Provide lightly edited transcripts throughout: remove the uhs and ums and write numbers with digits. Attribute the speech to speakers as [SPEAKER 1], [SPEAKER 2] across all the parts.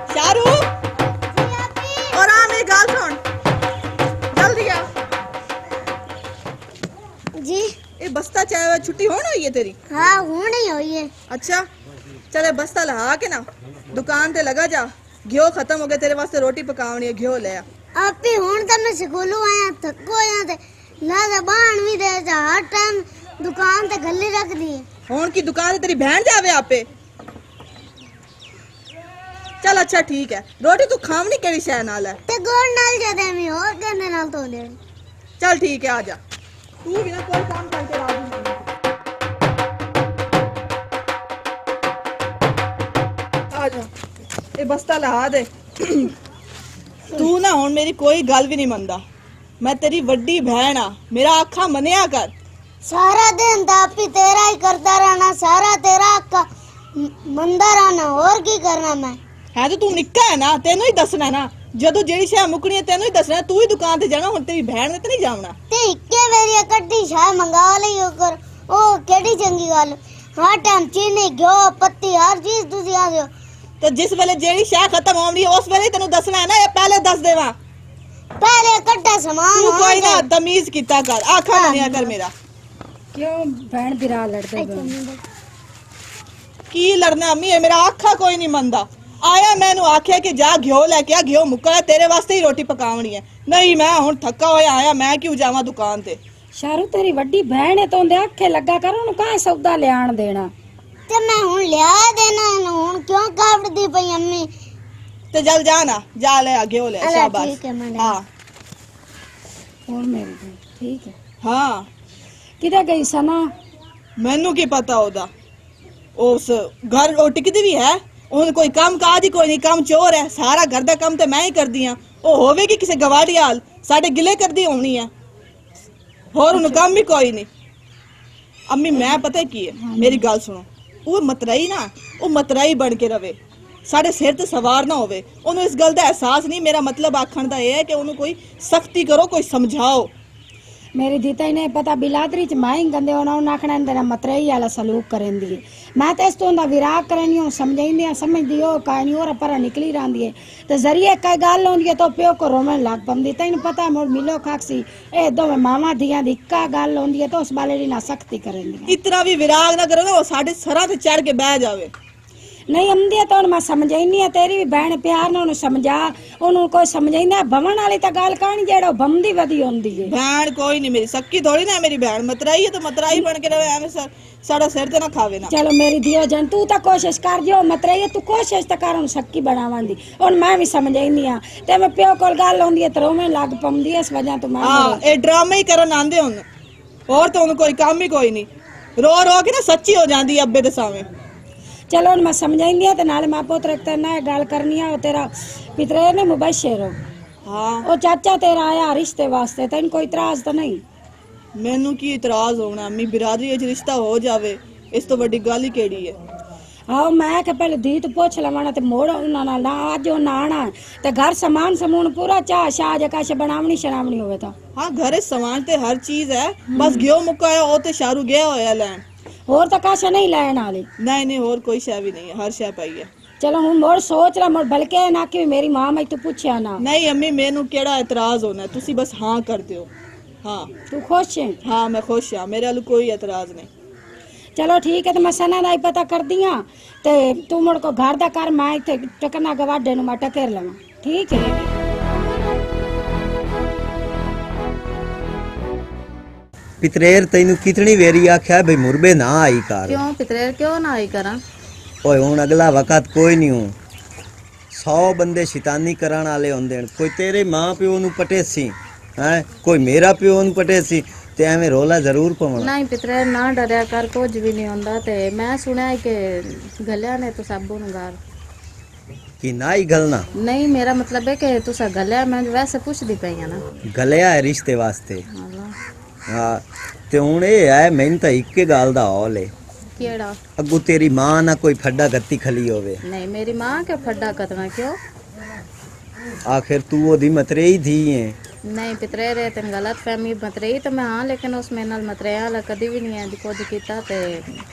[SPEAKER 1] शारू और आ मेरी गाल सुन जल्दी आ
[SPEAKER 2] जी।
[SPEAKER 1] ये बस्ता चाहे छुट्टी हो ना हुई है तेरी?
[SPEAKER 2] हाँ होनी हुई है।
[SPEAKER 1] अच्छा चले बस्ता लहा के ना दुकान ते लगा जा। घ्यो खत्म हो गया, तेरे वास्ते रोटी पकावनी है, घ्यो ले आ।
[SPEAKER 2] आप भी हुण तो मैं स्कूलों आया थको आया ते ना जबान भी दे जा हर टाइम दुकान ते गली रख दी है।
[SPEAKER 1] हुण की दुकान ते तेरी बहन जावे आपे। चल अच्छा ठीक है, रोटी तू खावनी केड़ी शय नाल है?
[SPEAKER 2] ते गोड़ नाल जदे मैं और कहने नाल तो दे।
[SPEAKER 1] चल ठीक है आ जा, तू बिना कोई काम करके राजी नहीं। आ जा ये बस्ता लहा दे। तू ना हुण मेरी कोई गल भी नहीं मनदा। मैं तेरी वड्डी बहन आ, मेरा आखा मनिया कर।
[SPEAKER 2] सारा दिन दापी तेरा ही करता रहना, सारा तेरा का मंदा रहना, और की करना मैं?
[SPEAKER 1] है तो तू निक्का है ना, तेनू ही दसना ना। जदों जेड़ी शय मुकनी है तेनू ही दसना, तू ही दुकान ते जाना। हुण तेरी बहन ने ते नहीं जावना।
[SPEAKER 2] ते इक्के वेरी कट्टी शाय मंगा लई कर ओ केड़ी चंगी गल। हर टाइम चीनी घ्यो पत्ती हर चीज तुसी आ दियो।
[SPEAKER 1] तो जिस वेले जेड़ी शय खत्म होनी है उस वेले तेनू दसना है ना, या पहले दस देवा?
[SPEAKER 2] पहले कट्टा सामान
[SPEAKER 1] तू
[SPEAKER 2] हो
[SPEAKER 1] कोई ना
[SPEAKER 2] जाए।
[SPEAKER 1] तमीज कीता कर, आखा मनिया कर मेरा।
[SPEAKER 3] क्यों भैन बिरा लड़ते हो?
[SPEAKER 1] की लड़ना अम्मी है, मेरा आखा कोई नहीं मनदा। आया मैनू आख्या कि जा घ्यो लेके आ, घ्यो मुक्का है, तेरे वास्ते ही रोटी पकावनी है। नहीं मैं हुण थका होया आया, मैं क्यों जावां दुकान ते?
[SPEAKER 3] शारू तेरी वड्डी बहन है तो उनदे आखे लगा कर, उन्हें कहाँ सौदा ले आन देना।
[SPEAKER 2] ते मैं हुण लिया देना हुण क्यों कावड़दी पई अम्मी?
[SPEAKER 1] ते जल जा ना, जा ले आ घ्यो ले,
[SPEAKER 2] अरे
[SPEAKER 1] शाबाश।
[SPEAKER 2] ठीक है मैडम।
[SPEAKER 1] हाँ
[SPEAKER 3] और मेरी बहन ठीक है।
[SPEAKER 1] हाँ
[SPEAKER 3] किधर गई सना?
[SPEAKER 1] मैनू की पता ओदा, उस घर ओ टिकदी भी है। उन कोई काम काज ही कोई नहीं, काम चोर है। सारा घर दा काम ते मैं ही करदी हां। ओ होवेगी किसे गवाड़ी हाल साडे गिले करदी होनी है, होर उन काम भी कोई नहीं। अम्मी मैं पता की है, मेरी गल सुनो। वो मतराई ना, वो मतराई बन के रवे, साडे सिर ते सवार ना होवे। ओनू इस गल दा एहसास नहीं। मेरा मतलब आखण दा ये है कि ओनू कोई सख्ती करो, कोई समझाओ।
[SPEAKER 3] मेरी दीता ही नहीं पता बिलादरी च माई गंदे होना, उन आखना तेरा मतरई वाला सलूक करें दी। मैं तो इस तो विराग करनी हूँ, समझाई समझदी हो कहानी और पर निकली रही है। तो जरिए कई गल होंगी तो प्यो को रोमन लग पी। तेन पता मुड़ मिलो खाकसी ए दो मामा धिया दी इक्का गल होंगी है तो उस बाले दी ना सख्ती करेंगी।
[SPEAKER 1] इतना भी विराग ना करो ना, वो साडे सरां ते चढ़ के बह जावे।
[SPEAKER 3] नहीं आमदी तो मैं समझाई है, तेरी भी बहन प्यार ना समझा। उन्होंने कोई समझाई भवन वाली तो गल कहानी जेड़ा बमदी वधी होंदी है।
[SPEAKER 1] बहन कोई नहीं मेरी सक्की थोड़ी ना, मेरी बहन मतराई है तो मतराई बन के रहे, एवं साड़ा सिर ते ना खावे ना।
[SPEAKER 3] चलो मेरी दियो जन तू तो कोशिश कर जो मतराई तू कोशिश तो कर सक्की बनावन दी। और मैं भी समझाई हाँ ते मैं प्यो कोल गल होंदी है तो रोवे लग पौंदी है, इस वजह तो मैं
[SPEAKER 1] हां ए ड्रामे ही करन आंदे हुन, और तो उन कोई काम ही कोई नहीं। रो रो के ना सच्ची हो जांदी अब्बे दे सामने।
[SPEAKER 3] चलो मैं समझाई है नाले मां पुत्र रखते ना गल करनी है। तेरा पितरे ने मुबशर हो,
[SPEAKER 1] हाँ
[SPEAKER 3] और चाचा तेरा आया रिश्ते वास्ते, तेन कोई इतराज तो नहीं?
[SPEAKER 1] मैनू की इतराज होना अम्मी, बिरादरी विच रिश्ता हो जावे, इस तो बड़ी गल ही केड़ी है।
[SPEAKER 3] हाँ मैं के पहले दी तो पूछ लवाना ते मोड़ उन्होंने ना अज ना आना ते घर सामान समून पूरा चाह शाह जे कश बनावनी शरावनी होवे तो।
[SPEAKER 1] हाँ घरे सामान ते हर चीज है, बस घ्यो मुक्का है ओ ते शारू गया होया लैन।
[SPEAKER 3] होर तो कश नहीं लैन वाली?
[SPEAKER 1] नहीं नहीं और कोई शय भी नहीं है, हर शय पई है।
[SPEAKER 3] चलो हूँ मोड़ सोच ला, मोड़ बल्कि ना कि मेरी मां मैं तू पूछया ना।
[SPEAKER 1] नहीं अम्मी मैनू केड़ा इतराज होना है, तुसी बस हाँ कर दियो। हाँ
[SPEAKER 3] तू खुश है?
[SPEAKER 1] हाँ मैं खुश हाँ, मेरे वाल कोई एतराज नहीं।
[SPEAKER 3] चलो ठीक है तो मैं सना का ही पता कर दिया ते तू मुड़ को घर दा कर, मैं इत्थे टकना गवाडे नु मैं टकेर लवां। ठीक है
[SPEAKER 4] पितरेर तैनू कितनी वेरी आख्या भाई मुरबे ना आई कर।
[SPEAKER 5] क्यों पितरेर क्यों ना आई करा?
[SPEAKER 4] ओए हुण अगला वक्त कोई नहीं हूँ, 100 बंदे शैतानी कराने वाले होंदे। कोई तेरे मां प्यो नू पटेसी है, कोई मेरा प्यो नू पटेसी, ते एवें रोला जरूर पवना।
[SPEAKER 5] नहीं पितरेर ना डरिया कर, कुछ भी नहीं होंदा। ते मैं सुनया है कि गलिया ने तो सबू नू गार
[SPEAKER 4] कि ना ही गलना।
[SPEAKER 5] नहीं मेरा मतलब है कि तुसा गलिया, मैं वैसे पुछदी पई हां ना।
[SPEAKER 4] गलिया है रिश्ते वास्ते। हाँ ते हुण ये है मैनू तो इक्के गल दा हौल है,
[SPEAKER 5] केड़ा?
[SPEAKER 4] अगू तेरी मां ना कोई फड्डा गत्ती खली होवे।
[SPEAKER 5] नहीं मेरी मां के फड्डा कतना क्यों?
[SPEAKER 4] आखिर तू ओदी मतरेई थी है।
[SPEAKER 5] ਨਹੀਂ ਪਿਤਰੇ ਰੇ ਤੈਨੂੰ ਗਲਤ ਫਹਿਮੀ ਮਤਰੇਈ ਤਾਂ ਮੈਂ ਹਾਂ ਲੇਕਿਨ ਉਸ ਮੇਰੇ ਨਾਲ ਮਤਰਿਆਂ ਵਾਲਾ ਕਦੀ ਵੀ ਨਹੀਂ ਐ ਕੁਝ ਕੀਤਾ ਤੇ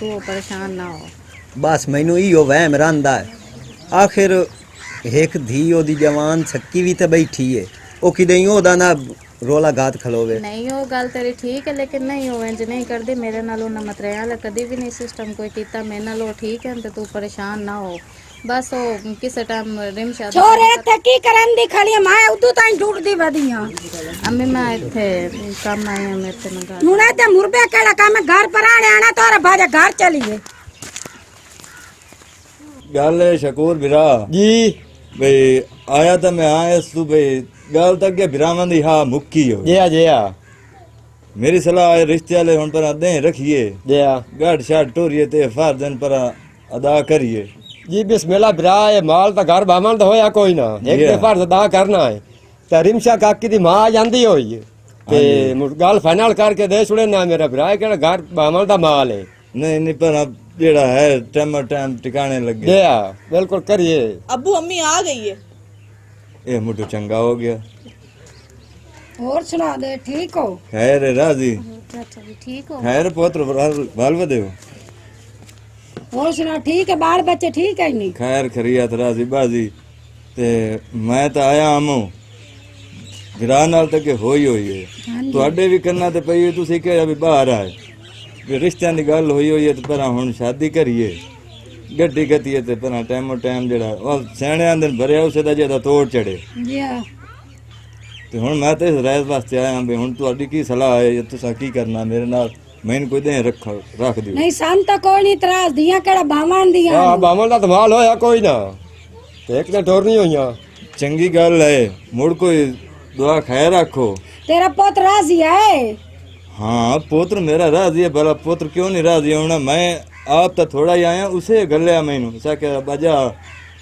[SPEAKER 5] ਤੂੰ ਪਰੇਸ਼ਾਨ ਨਾ ਹੋ।
[SPEAKER 4] ਬਸ ਮੈਨੂੰ ਇਹੋ ਵਹਿਮ ਰਹਿੰਦਾ ਹੈ। ਆਖਿਰ ਇੱਕ ਧੀ ਉਹਦੀ ਜਵਾਨ ਸੱਕੀ ਵੀ ਤੇ ਬੈਠੀ ਏ, ਉਹ ਕਿਤੇ ਹੀ ਉਹਦਾ ਨਾ ਰੋਲਾ ਗਾਤ ਖਲੋਵੇ।
[SPEAKER 5] ਨਹੀਂ ਉਹ ਗੱਲ ਤੇਰੀ ਠੀਕ ਹੈ ਲੇਕਿਨ ਨਹੀਂ ਉਹ ਇੰਜ ਨਹੀਂ ਕਰਦੀ ਮੇਰੇ ਨਾਲ ਉਹਨਾਂ ਮਤਰਿਆਂ ਵਾਲਾ ਕਦੀ ਵੀ ਨਹੀਂ ਸਿਸਟਮ ਕੋਈ ਕੀਤਾ। ਮੇਰੇ ਨਾਲ ਉਹ ਠੀਕ ਹੈ ਤੇ ਤੂੰ ਪਰੇਸ਼ਾਨ ਨਾ ਹੋ। ਬਸ ਉਹ ਕਿਸੇ ਟਾਈਮ ਰਿਮਸ਼ਾ
[SPEAKER 3] ਛੋਰੇ ਇੱਥੇ ਕੀ ਕਰਨ ਦੀ ਖੜੀ ਮੈਂ ਉਦੋਂ ਤਾਈਂ ਢੂੰਡਦੀ ਵਧੀਆਂ।
[SPEAKER 5] ਅੰਮੀ ਮੈਂ ਇੱਥੇ ਕੰਮ ਆਈ ਹਾਂ ਮੇਰੇ ਤੇ ਮੰਗਾ
[SPEAKER 3] ਹੁਣ ਇੱਥੇ ਮੁਰਬੇ ਕਿਹੜਾ ਕੰਮ ਹੈ? ਘਰ ਪਰ ਆਣਾ ਤੋਰ ਬਾਜਾ ਘਰ ਚਲੀਏ।
[SPEAKER 6] ਗੱਲ ਹੈ ਸ਼ਕੂਰ ਵੀਰਾ ਜੀ ਬਈ ਆਇਆ ਤਾਂ ਮੈਂ ਆਇਆ ਤੂੰ ਬਈ ਗੱਲ ਤਾਂ ਅੱਗੇ ਵੀਰਾਵਾਂ ਦੀ ਹਾਂ ਮੁੱਕੀ ਹੋ ਜਿਆ ਮੇਰੀ ਸਲਾਹ ਹੈ ਰਿਸ਼ਤੇ ਵਾਲੇ ਹੁਣ ਪਰ ਦੇ ਰੱਖੀਏ ਜਿਆ ਗੜ ਛਾੜ ਟੋਰੀਏ ਤੇ ਫਰਜ਼ਨ ਪਰ ਅਦਾ ਕਰੀਏ
[SPEAKER 7] ਜੀ ਬਿਸਮਿਲ੍ਲਾ ਭਰਾ ਇਹ ਮਾਲ ਤਾਂ ਘਰ ਬਾਮਣ ਦਾ ਹੋਇਆ ਕੋਈ ਨਾ ਇੱਕ ਦੇ ਫਰਜ਼ ਅਦਾ ਕਰਨਾ ਹੈ ਤੇ ਰਿਮਸ਼ਾ ਕਾਕੀ ਦੀ ਮਾਂ ਜਾਂਦੀ ਹੋਈ ਤੇ ਗੱਲ ਫਾਈਨਲ ਕਰਕੇ ਦੇ ਛੁੜੇ ਨਾ ਮੇਰਾ ਭਰਾ ਕਿਹੜਾ ਘਰ ਬਾਮਣ ਦਾ ਮਾਲ ਹੈ।
[SPEAKER 6] ਨਹੀਂ ਪਰ ਜਿਹੜਾ ਹੈ ਟਾਈਮ ਟਿਕਾਣੇ ਲੱਗੇ
[SPEAKER 7] ਜਿਆ ਬਿਲਕੁਲ ਕਰੀਏ।
[SPEAKER 1] अब्बू अम्मी आ गई है।
[SPEAKER 6] ਇਹ ਮੁੱਢ ਚੰਗਾ ਹੋ ਗਿਆ।
[SPEAKER 3] ਹੋਰ ਸੁਣਾ ਦੇ ਠੀਕ ਹੋ?
[SPEAKER 6] ਖੈਰ ਹੈ ਰਾਜ਼ੀ
[SPEAKER 5] ਚਾਚਾ ਜੀ ਠੀਕ ਹੋ?
[SPEAKER 6] ਖੈਰ ਪੁੱਤਰ ਵਾਲ ਵਧਿਓ
[SPEAKER 3] ਹੋਰ ਸੁਣਾ ਠੀਕ ਹੈ? ਬਾਲ ਬੱਚੇ ਠੀਕ ਹੈ ਨਹੀਂ?
[SPEAKER 6] ਖੈਰ ਖਰੀਅਤ ਰਾਜ਼ੀ ਬਾਜ਼ੀ ਤੇ ਮੈਂ ਤਾਂ ਆਇਆ ਆਮੋ ਵੀਰਾ ਨਾਲ ਤਾਂ ਕਿ ਹੋਈ ਹੈ ਤੁਹਾਡੇ ਵੀ ਕੰਨਾਂ ਤੇ ਪਈ ਹੋਈ ਤੁਸੀਂ ਕਿਹਾ ਵੀ ਬਾਹਰ ਆਏ ਵੀ ਰਿਸ਼ਤਿਆਂ ਦੀ ਗੱਲ ਹੋਈ ਹੈ ਤੇ ਪਰ ਹੁਣ ਸ਼ਾਦੀ ਕਰੀਏ ਗੱਡੀ ਗਤੀ ਤੇ ਪਰ ਟਾਈਮ ਜਿਹੜਾ ਉਹ ਸਿਆਣਿਆਂ ਦੇ ਭਰਿਆ ਉਸੇ ਦਾ ਜਿਹਦਾ ਤੋੜ ਚੜੇ
[SPEAKER 3] ਜੀ
[SPEAKER 6] ਤੇ ਹੁਣ ਮੈਂ ਤੇ ਇਸ ਰਾਇਤ ਵਾਸਤੇ ਆਇਆ ਵੀ ਹੁਣ ਤੁਹਾਡੀ ਕੀ ਸਲਾਹ ਹੈ ਤੁਸੀਂ ਕੀ ਕਰਨਾ ਮੇਰੇ ਨਾਲ ਮੈਨੂੰ ਕੋਈ ਦੇ ਰੱਖ ਦਿਓ।
[SPEAKER 3] ਨਹੀਂ ਸਾਨੂੰ ਤਾਂ ਕੋਈ ਨਹੀਂ ਇਤਰਾਜ਼ ਦੀਆਂ ਕਿਹੜਾ ਬਾਵਣ ਦੀਆਂ
[SPEAKER 7] ਹਾਂ ਬਾਮਣ ਦਾ ਧਮਾਲ ਹੋਇਆ ਕੋਈ ਨਾ ਤੇ ਇੱਕ ਨੇ ਟੋਰ ਨਹੀਂ ਹੋਈਆਂ।
[SPEAKER 6] ਚੰਗੀ ਗੱਲ ਹੈ ਮੁੜ ਕੋਈ ਦੁਆ ਖੈਰ ਆਖੋ।
[SPEAKER 3] ਤੇਰਾ ਪੁੱਤ ਰਾਜ਼ੀ ਹੈ?
[SPEAKER 6] हाँ पुत्र मेरा राजी है भला पुत्र क्यों नहीं राजी होना मैं आप तो थोड़ा ही आया उसे गलिया मैनू क्या बजा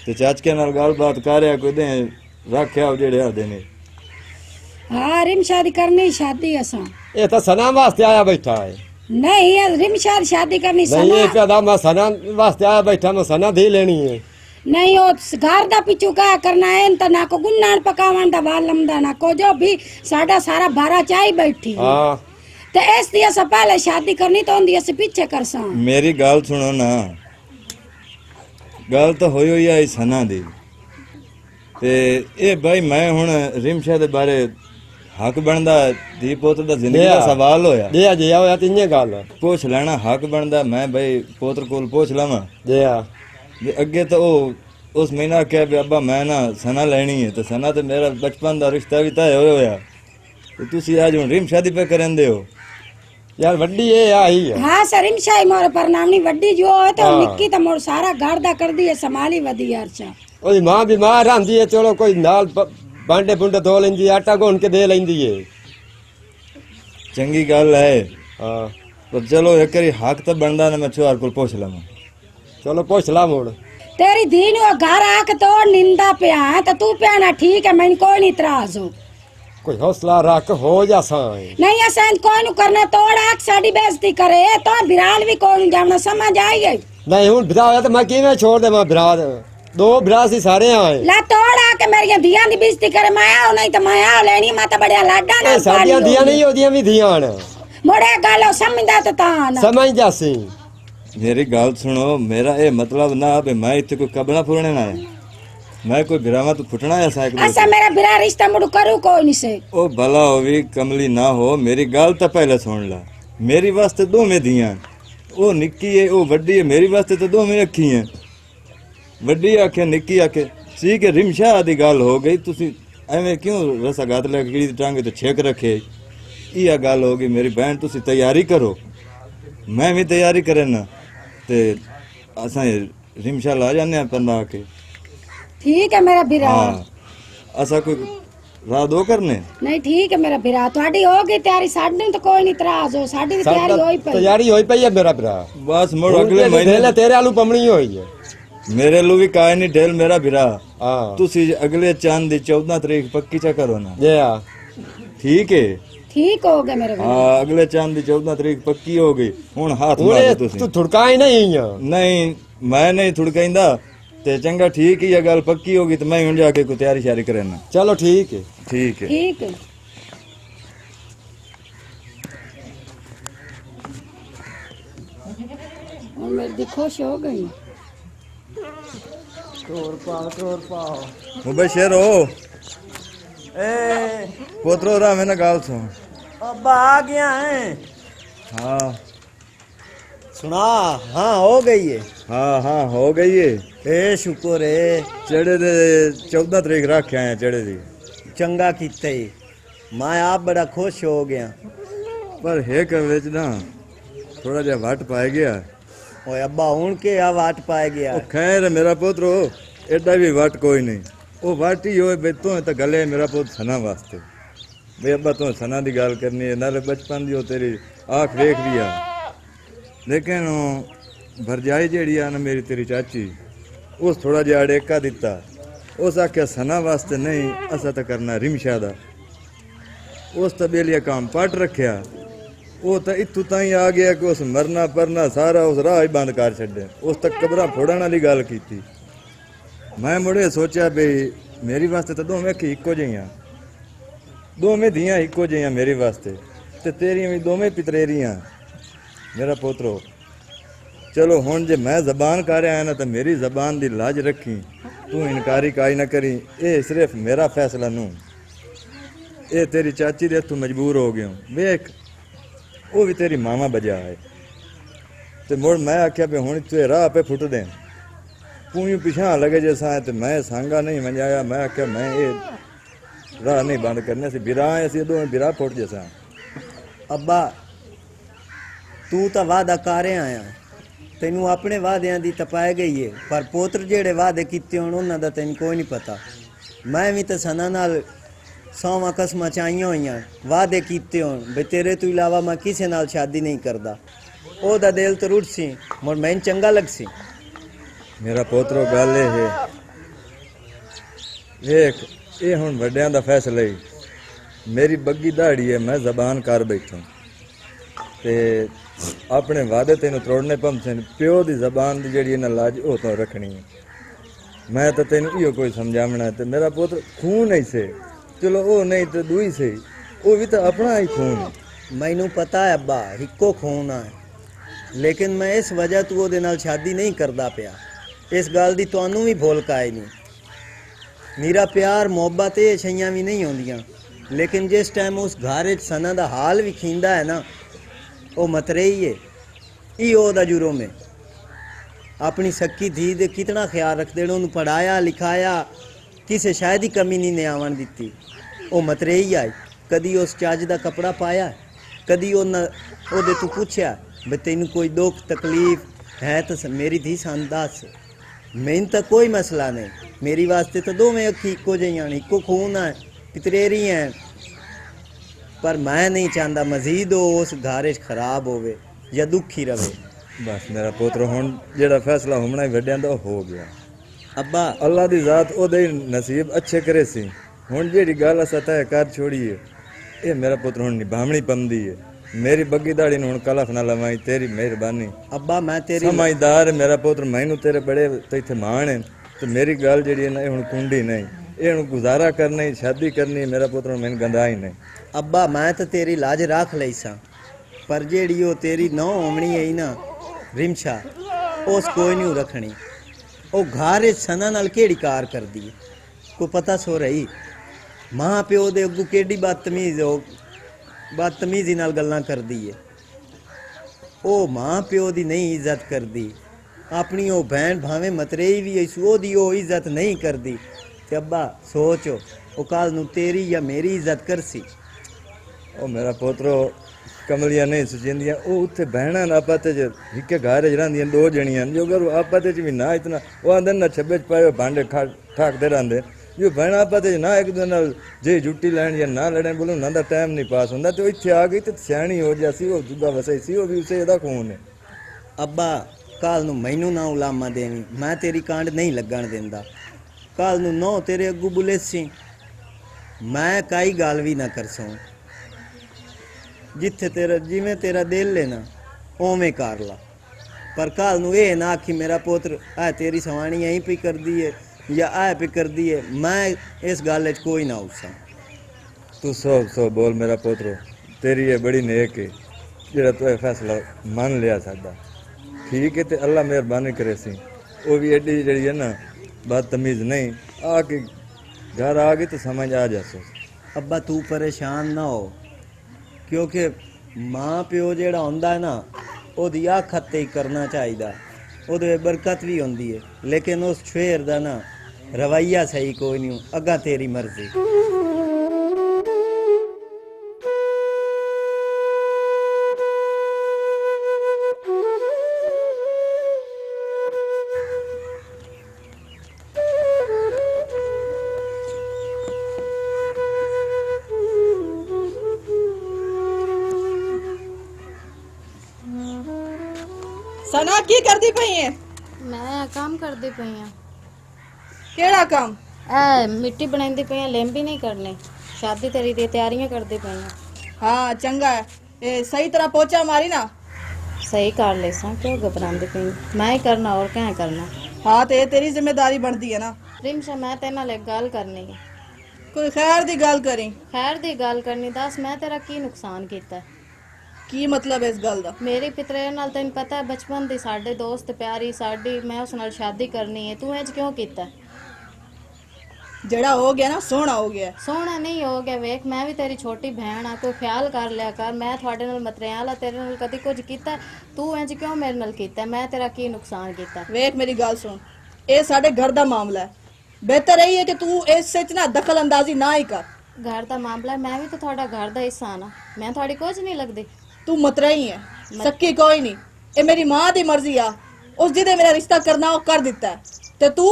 [SPEAKER 6] ते चाचके नाल गल बात कर कोई दे रखया जेड़े आदे ने
[SPEAKER 3] हाँ रिमशा दी करनी शादी असा
[SPEAKER 7] ਇਹ ਤਾਂ ਸਨਾ ਵਾਸਤੇ ਆਇਆ ਬੈਠਾ ਹੈ।
[SPEAKER 3] नहीं ये रिमशा दी शादी करनी
[SPEAKER 7] ਨਹੀਂ
[SPEAKER 3] सना
[SPEAKER 7] ਇਹ ਪਿਆਦਾ ਮੈਂ ਸਨਾ ਵਾਸਤੇ ਆਇਆ ਬੈਠਾ ਮੈਂ ਸਨਾ ਦੇ ਲੈਣੀ ਹੈ।
[SPEAKER 3] नहीं वो घर दा पिछू क्या करना है तो ना को गुन्नान पकावन दा बाल लमदा ना को जो भी साडा सारा बारा चाय बैठी
[SPEAKER 7] ਹਾਂ
[SPEAKER 3] ते इस दिया से पहले शादी करनी तो उन से पीछे कर सा
[SPEAKER 6] मेरी गल सुनो ना गल तो होई होई है सना दी ते ए भाई मैं हुन रिमशा दे बारे हक बनदा धी पुत्र दा जिंदगी दा सवाल होया
[SPEAKER 7] ਜਿਆ ਜਿਆ ਹੋਇਆ ਤਿੰਨੇ ਗੱਲ
[SPEAKER 6] पुछ लेना हक बनदा मैं भाई पुत्र कोल पुछ लवां
[SPEAKER 7] ਜਿਆ
[SPEAKER 6] जे अगे तो उस महीना क्या भी अब्बा मैं ना सना लेनी है तो सना तो मेरा बचपन का रिश्ता भी तय होया तो तुसी आज हुन रिम शादी पे करन दे हो
[SPEAKER 7] ਯਾਰ ਵੱਡੀ ਇਹ ਆਈ ਹੈ।
[SPEAKER 3] हाँ सर रिमशा ही मोर परनाम नहीं वड्डी जो है तो निक्की तो मोर सारा घर दा कर दी है संभाली वदी अर्चा
[SPEAKER 7] ਉਹਦੀ ਮਾਂ ਬਿਮਾਰ ਰਹਿੰਦੀ ਹੈ ਚਲੋ ਕੋਈ ਨਾਲ ਬਾਂਡੇ ਬੁੰਡੇ ਧੋ ਲੈਂਦੀ ਹੈ ਆਟਾ ਗੁੰਨ ਕੇ ਦੇ ਲੈਂਦੀ ਹੈ।
[SPEAKER 6] चंगी गल है
[SPEAKER 7] ਹਾਂ
[SPEAKER 6] पर चलो एक बारी हक तो बनदा ना मैं छोर को पूछ लवां
[SPEAKER 7] ਚਲੋ ਪੁੱਛ ਲਾ ਮੋੜ
[SPEAKER 3] तेरी धी नु घर आके तो निंदा पे है तो तू पे ना ठीक है मैंने कोई नहीं इतराज हो
[SPEAKER 7] ਕੋਈ ਹੌਸਲਾ ਰੱਖ ਹੋ ਜਾ ਸਾਂ
[SPEAKER 3] नहीं ऐसा कोई नु करना तोड़ आके साडी बेइज्जती करे तो बिराल भी कोई नहीं जावना समझ आई गई
[SPEAKER 7] ਨਹੀਂ ਹੁਣ ਵਿਦਾ ਹੋਇਆ ਤਾਂ ਮੈਂ ਕਿਵੇਂ ਛੋੜ ਦੇਵਾਂ ਭਰਾ ਦੋ ਭਰਾ ਸੀ ਸਾਰੇ ਆਏ
[SPEAKER 3] ला तोड़ आके मेरी धियां दी बेइज्जती करे मैं आओ नहीं तो मैं आओ लेनी मैं तो बड़िया लाडा ना
[SPEAKER 7] ਇਹ ਸਾਡੀਆਂ ਦੀਆਂ ਨਹੀਂ ਉਹਦੀਆਂ ਵੀ ਦੀਆਂ ਹਨ
[SPEAKER 3] मोड़े गालो समझदा तो तान
[SPEAKER 7] ਸਮਝ ਜਾਸੀ
[SPEAKER 6] मेरी गल सुनो मेरा ये मतलब ना भी मैं इत्थे कोई कबना फुरने ना है मैं कोई भिरावा तो फुटना है साइकिल
[SPEAKER 3] ऐसा मेरा बिरा रिश्ता मुड़ करू कोई नहीं से
[SPEAKER 6] ओ भला होवी कमली ना हो मेरी गल तो पहले सुन ला मेरी वास्ते दो में दियां ओ निक्की है ओ वड्डी है मेरी वास्ते तो दो में अखी हैं वड्डी आखे निक्की आखे सी के रिमशा दी गल हो गई तुसी एवें क्यों रसा गात लग कीड़ी दी टांगे ते छेक रखे ये गल हो गई मेरी बहन तुसी तैयारी करो मैं भी तैयारी करे ना ते असां रिमशा ला जाने पंदा आके
[SPEAKER 3] ठीक है मेरा बिरा
[SPEAKER 6] हाँ असा कोई राह दो करने
[SPEAKER 3] नहीं ठीक है मेरा बिरा ਤੁਹਾਡੀ ਹੋ ਗਈ ਤਿਆਰੀ ਸਾਡੇ ਨੂੰ ਤਾਂ ਕੋਈ ਨਹੀਂ ਇਤਰਾਜ਼ ਹੋ ਸਾਡੀ ਵੀ ਤਿਆਰੀ ਹੋਈ ਪਈ
[SPEAKER 7] ਤਿਆਰੀ ਹੋਈ ਪਈ ਹੈ ਮੇਰਾ ਭਰਾ
[SPEAKER 6] बस मुड़ अगले महीने
[SPEAKER 7] ਢੇਲੇ ਤੇਰੇ ਆਲੂ ਪੰਮਣੀ ਹੋਈ ਹੈ
[SPEAKER 6] मेरे लो भी काहे नहीं ढेल मेरा भिरा
[SPEAKER 7] ਹਾਂ
[SPEAKER 6] तुसी अगले चांद दी 14 तारीख पक्की चा करो ना
[SPEAKER 7] ਜਿਆ
[SPEAKER 6] ठीक है
[SPEAKER 3] ठीक हो गया मेरे बिरा
[SPEAKER 6] हाँ अगले चांद दी 14 तारीख पक्की हो गई हुन हाथ
[SPEAKER 7] ਹੁਣ
[SPEAKER 6] मारो
[SPEAKER 7] ਇਹ
[SPEAKER 6] तुसी
[SPEAKER 7] ਤੂੰ ਥੁੜਕਾ ਹੀ ਨਹੀਂ ਆ
[SPEAKER 6] नहीं मैं नहीं थुड़काइंदा ते चंगा ठीक ही ये गल पक्की होगी तो मैं हुन जाके कोई तैयारी शारी करना
[SPEAKER 7] ਚਲੋ ਠੀਕ ਹੈ
[SPEAKER 6] ठीक है
[SPEAKER 3] ठीक है میری دی خوش ہو گئی
[SPEAKER 4] کرور پاؤ
[SPEAKER 6] مبشر ہو
[SPEAKER 4] اے
[SPEAKER 6] پوترو رہا میں نے گال سن
[SPEAKER 4] ابا آ گیا ہے
[SPEAKER 6] ہاں
[SPEAKER 4] سنا ہاں ہو گئی ہے
[SPEAKER 6] ہاں ہو گئی ہے
[SPEAKER 4] اے شکر ہے
[SPEAKER 6] چڑے دے 14 تاریخ رکھ آئے چڑے دی
[SPEAKER 4] چنگا کیتے ہی میں آپ بڑا خوش ہو گیا
[SPEAKER 6] پر ایک وچ نا تھوڑا جہا وٹ پائے گیا
[SPEAKER 4] اوے ابا ہون کے آ واٹ پائے گیا
[SPEAKER 6] وہ خیر میرا پوترو ایڈا بھی وٹ کوئی نہیں وہ وٹ ہی ہوئے بے تو گلے میرا پوت سنا واسطے بے ابا تو سنا دی گل کرنی ہے نالے بچپن دی وہ تیری آنکھ ویکھ بھی آ لیکن بھرجائی جیڑی آ نا میری تیری چاچی اس تھوڑا جہا اڑیکا دیتا اس آخیا سنا واسطے نہیں اسا تو کرنا رمشا دا اس تا بیلیا کام پٹ رکھیا وہ تو اتو تائیں آ گیا کہ اس مرنا پرنا سارا اس راہ ہی بند کر چھڈے اس تک قبراں پھوڑن والی گل کیتی میں مڑے سوچیا بھئی میری واسطے تو دوویں اکھی اکو جہیاں دوویں دھیاں اکو جہیاں میری واسطے تے تیریاں بھی دوویں پتریریاں میرا پوترو چلو ہن جے میں زبان کر آیا نا تو میری زبان دی لاج رکھی تو انکاری کائی نہ کری اے صرف میرا فیصلہ نو اے تیری چاچی دے تو مجبور ہو گیا ہوں ویکھ وہ بھی تیری ماما بجا ہے تے مڑ میں آخیا بھی ہوں تو راہ پہ پھٹ دیں پوئیوں پیچھا لگے جیسا ہے تو میں سانگا نہیں منجایا میں آخیا میں یہ راہ نہیں بند کرنے سے برا ہے اسی دو برا پھٹ جیسا
[SPEAKER 4] ابا تو تا وعدہ کارے آیا تینوں اپنے وعدیاں دی تپائے گئی ہے پر پوتر جیڑے وعدے کیتے ہون انہاں دا تینوں کوئی نہیں پتا میں بھی تے سنا نال 100 قسماں چاہیاں ہوئیاں وعدے کیتے ہون بے تیرے تو علاوہ میں کسے نال شادی نہیں کردا او دا دل تو رٹ سی مڑ میں چنگا لگ سی
[SPEAKER 6] میرا پوترو گل یہ ہے ویکھ یہ ہن وڈیاں دا فیصلہ ہی میری بگی دہڑی ہے میں زبان کر بیٹھا تے اپنے وعدے تینوں توڑنے پمسن پیو دی زبان دی جڑی نہ لاج او تو رکھنی ہے میں تو تینوں ایو کوئی سمجھاونا ہے تے میرا پوتر خون نہیں سے چلو او نہیں تے دوئی سے او بھی تو اپنا ہی خون ہے
[SPEAKER 4] مینوں پتا ہے ابا ہکو خون ہے لیکن میں اس وجہ تو وہ دے نال شادی نہیں کردا پیا اس گل دی تانوں بھی بھول کائے نہیں میرا پیار محبت یہ شیاں بھی نہیں ہوندیاں لیکن جس ٹائم اس گھر سنا دا حال بھی کھیندا ہے نا وہ مترئی ہے ای او دا جرم ہے اپنی سکی دھی دے کتنا خیال رکھ دے انہوں پڑھایا لکھایا کسے شاید ہی کمی نہیں آون دیتی وہ مترئی آئی کدی اس چاج دا کپڑا پایا کدی او دے تو پوچھیا بے تینوں کوئی دکھ تکلیف ہے تو میری دھی سان دس میں تا کوئی مسئلہ نہیں میری واسطے تو دو میں اکھی اکو جہیاں اکو خون ہے پتریری ہیں پر میں نہیں چاہتا مزید ہو اس گھارش خراب ہوئے یا دکھی رہے
[SPEAKER 6] بس میرا پوتر ہن جڑا فیصلہ ہونا ہی وڈیاں دا ہو گیا
[SPEAKER 4] ابا
[SPEAKER 6] اللہ دی ذات او دے نصیب اچھے کرے سی ہن جیڑی گل اسا طے کر چھوڑی ہے اے میرا پتر ہن نبھاونی پندی ہے میری بگی داڑی نوں ہن کلف نہ لوائی تیری مہربانی
[SPEAKER 4] ابا میں تیری
[SPEAKER 6] سمجھدار ہے میرا پتر مینوں تیرے بڑے تیتھے مان ہیں تو میری گل جیڑی ہے نا ہن کنڈی نہیں اے ہن گزارا کرنا ہی شادی کرنی میرا پتر مین گندا ہی نہیں
[SPEAKER 4] ابا میں تو تیری لاج رکھ لئی سا پر جیڑی وہ تیری نو ہومنی ہے نا رمشا اس کوئی نہیں رکھنی وہ گھر سنا نال کیڑی کار کر دی کو پتہ سو رہی ماں پیو دے اگوں کیڑی بدتمیزی نال گلاں کر دی ہے او ماں پیو دی نہیں عزت کر دی اپنی او بہن بھاویں مترئی بھی ہے سو دی او عزت نہیں کر دی تے ابا سوچو او کال نو تیری یا میری عزت کرسی
[SPEAKER 6] او میرا پوترو کملیاں نہیں سجندیاں او اتھے بہناں آپا تے جو ہکے گھر وچ رہندیاں دو جنیاں جو اگر آپا تے بھی نہ اتنا وہ آندن نہ چھبے چ پائے بانڈے ٹھاک دے رہندے جو بہن آپا تے نہ ایک دو نال جے جٹی لین یا نہ لڑیں بولو نہ دا ٹائم نہیں پاس ہوندا تے اتھے آ گئی تے سیاਣੀ ہو جاسی او جدا وسائی سی او بھی اسے دا خون ہے
[SPEAKER 4] ابا کال نو مینوں نہ علامہ دیویں میں تیری کانڈ نہیں لگن دیندا کال نو نو تیرے اگوں بولے سی میں کئی گل بھی نہ کرسوں جتھے تیرا جویں تیرا دل لینا اوویں کر لا پر کال نو اے نہ آکھی میرا پوتر اے تیری سوانی یہیں پہ کر دی ہے یا اے پہ کر دی ہے میں اس گل وچ کوئی نہ اوساں
[SPEAKER 6] تو سو بول میرا پوترو تیری یہ بڑی نیک ہے جڑا تو فیصلہ مان لیا ساڈا ٹھیک ہے تے اللہ مہربانی کرے سی وہ بھی ایڈی جڑی ہے نا بدتمیز نہیں آ کے گھر آ گئی تو سمجھ آ جا سو
[SPEAKER 4] ابا تو پریشان نہ ہو کیونکہ ماں پیو جیڑا ہوندا ہے نا او دی آکھت تے ہی کرنا چاہیدا او دے برکت بھی ہوندی ہے لیکن اس شعر دا نا رویہ صحیح کوئی نہیں اگا تیری مرضی
[SPEAKER 1] सना की करदी पई है
[SPEAKER 5] मैं काम करदी पई हां
[SPEAKER 1] केड़ा काम
[SPEAKER 5] ए मिट्टी बनांदी पई हां लेंबी नहीं करनी शादी तेरी दी तैयारियां करदी पई हां
[SPEAKER 1] हाँ चंगा है ये सही तरह पोचा मारी ना
[SPEAKER 5] सही कर ले सा क्यों घबरांदी पई मैं ही करना और क्या करना
[SPEAKER 1] हाँ तो ये तेरी जिम्मेदारी बनती है ना
[SPEAKER 5] रिमशा मैं तेरे नाल एक गल करनी है
[SPEAKER 1] कोई खैर दी गल करी
[SPEAKER 5] खैर दी गल करनी दस मैं तेरा की नुकसान कीता है
[SPEAKER 1] की मतलब है इस गल दा
[SPEAKER 5] मेरी पितरे नाल तैਨੂੰ पता है बचपन दी साडे दोस्त प्यारी साडी मैं उस नाल शादी करनी है तू इंज क्यों कीता
[SPEAKER 1] जड़ा हो गया ना सोना हो गया
[SPEAKER 5] सोहना नहीं हो गया वेख मैं भी तेरी छोटी बहन आ कोई ख्याल कर लिया कर मैं थोड़े नाल मतरियाला तेरे नाल कदी कुछ कीता तू इंज क्यों मेरे नाल कीता मैं तेरा की नुकसान कीता
[SPEAKER 1] वेख मेरी गल सुन ये साडे घर दा मामला है बेहतर यही है कि तू इस विच ना दखल अंदाजी ना ही कर
[SPEAKER 5] घर दा मामला मैं भी तो थोड़ा घर दा हिस्सा ना मैं थोड़ी कुछ नहीं लगदी
[SPEAKER 1] तू मतरई है सक्की कोई नहीं ये मेरी मां दी मर्जी आ उस जिदे मेरा रिश्ता करना वो कर दिता है ते तू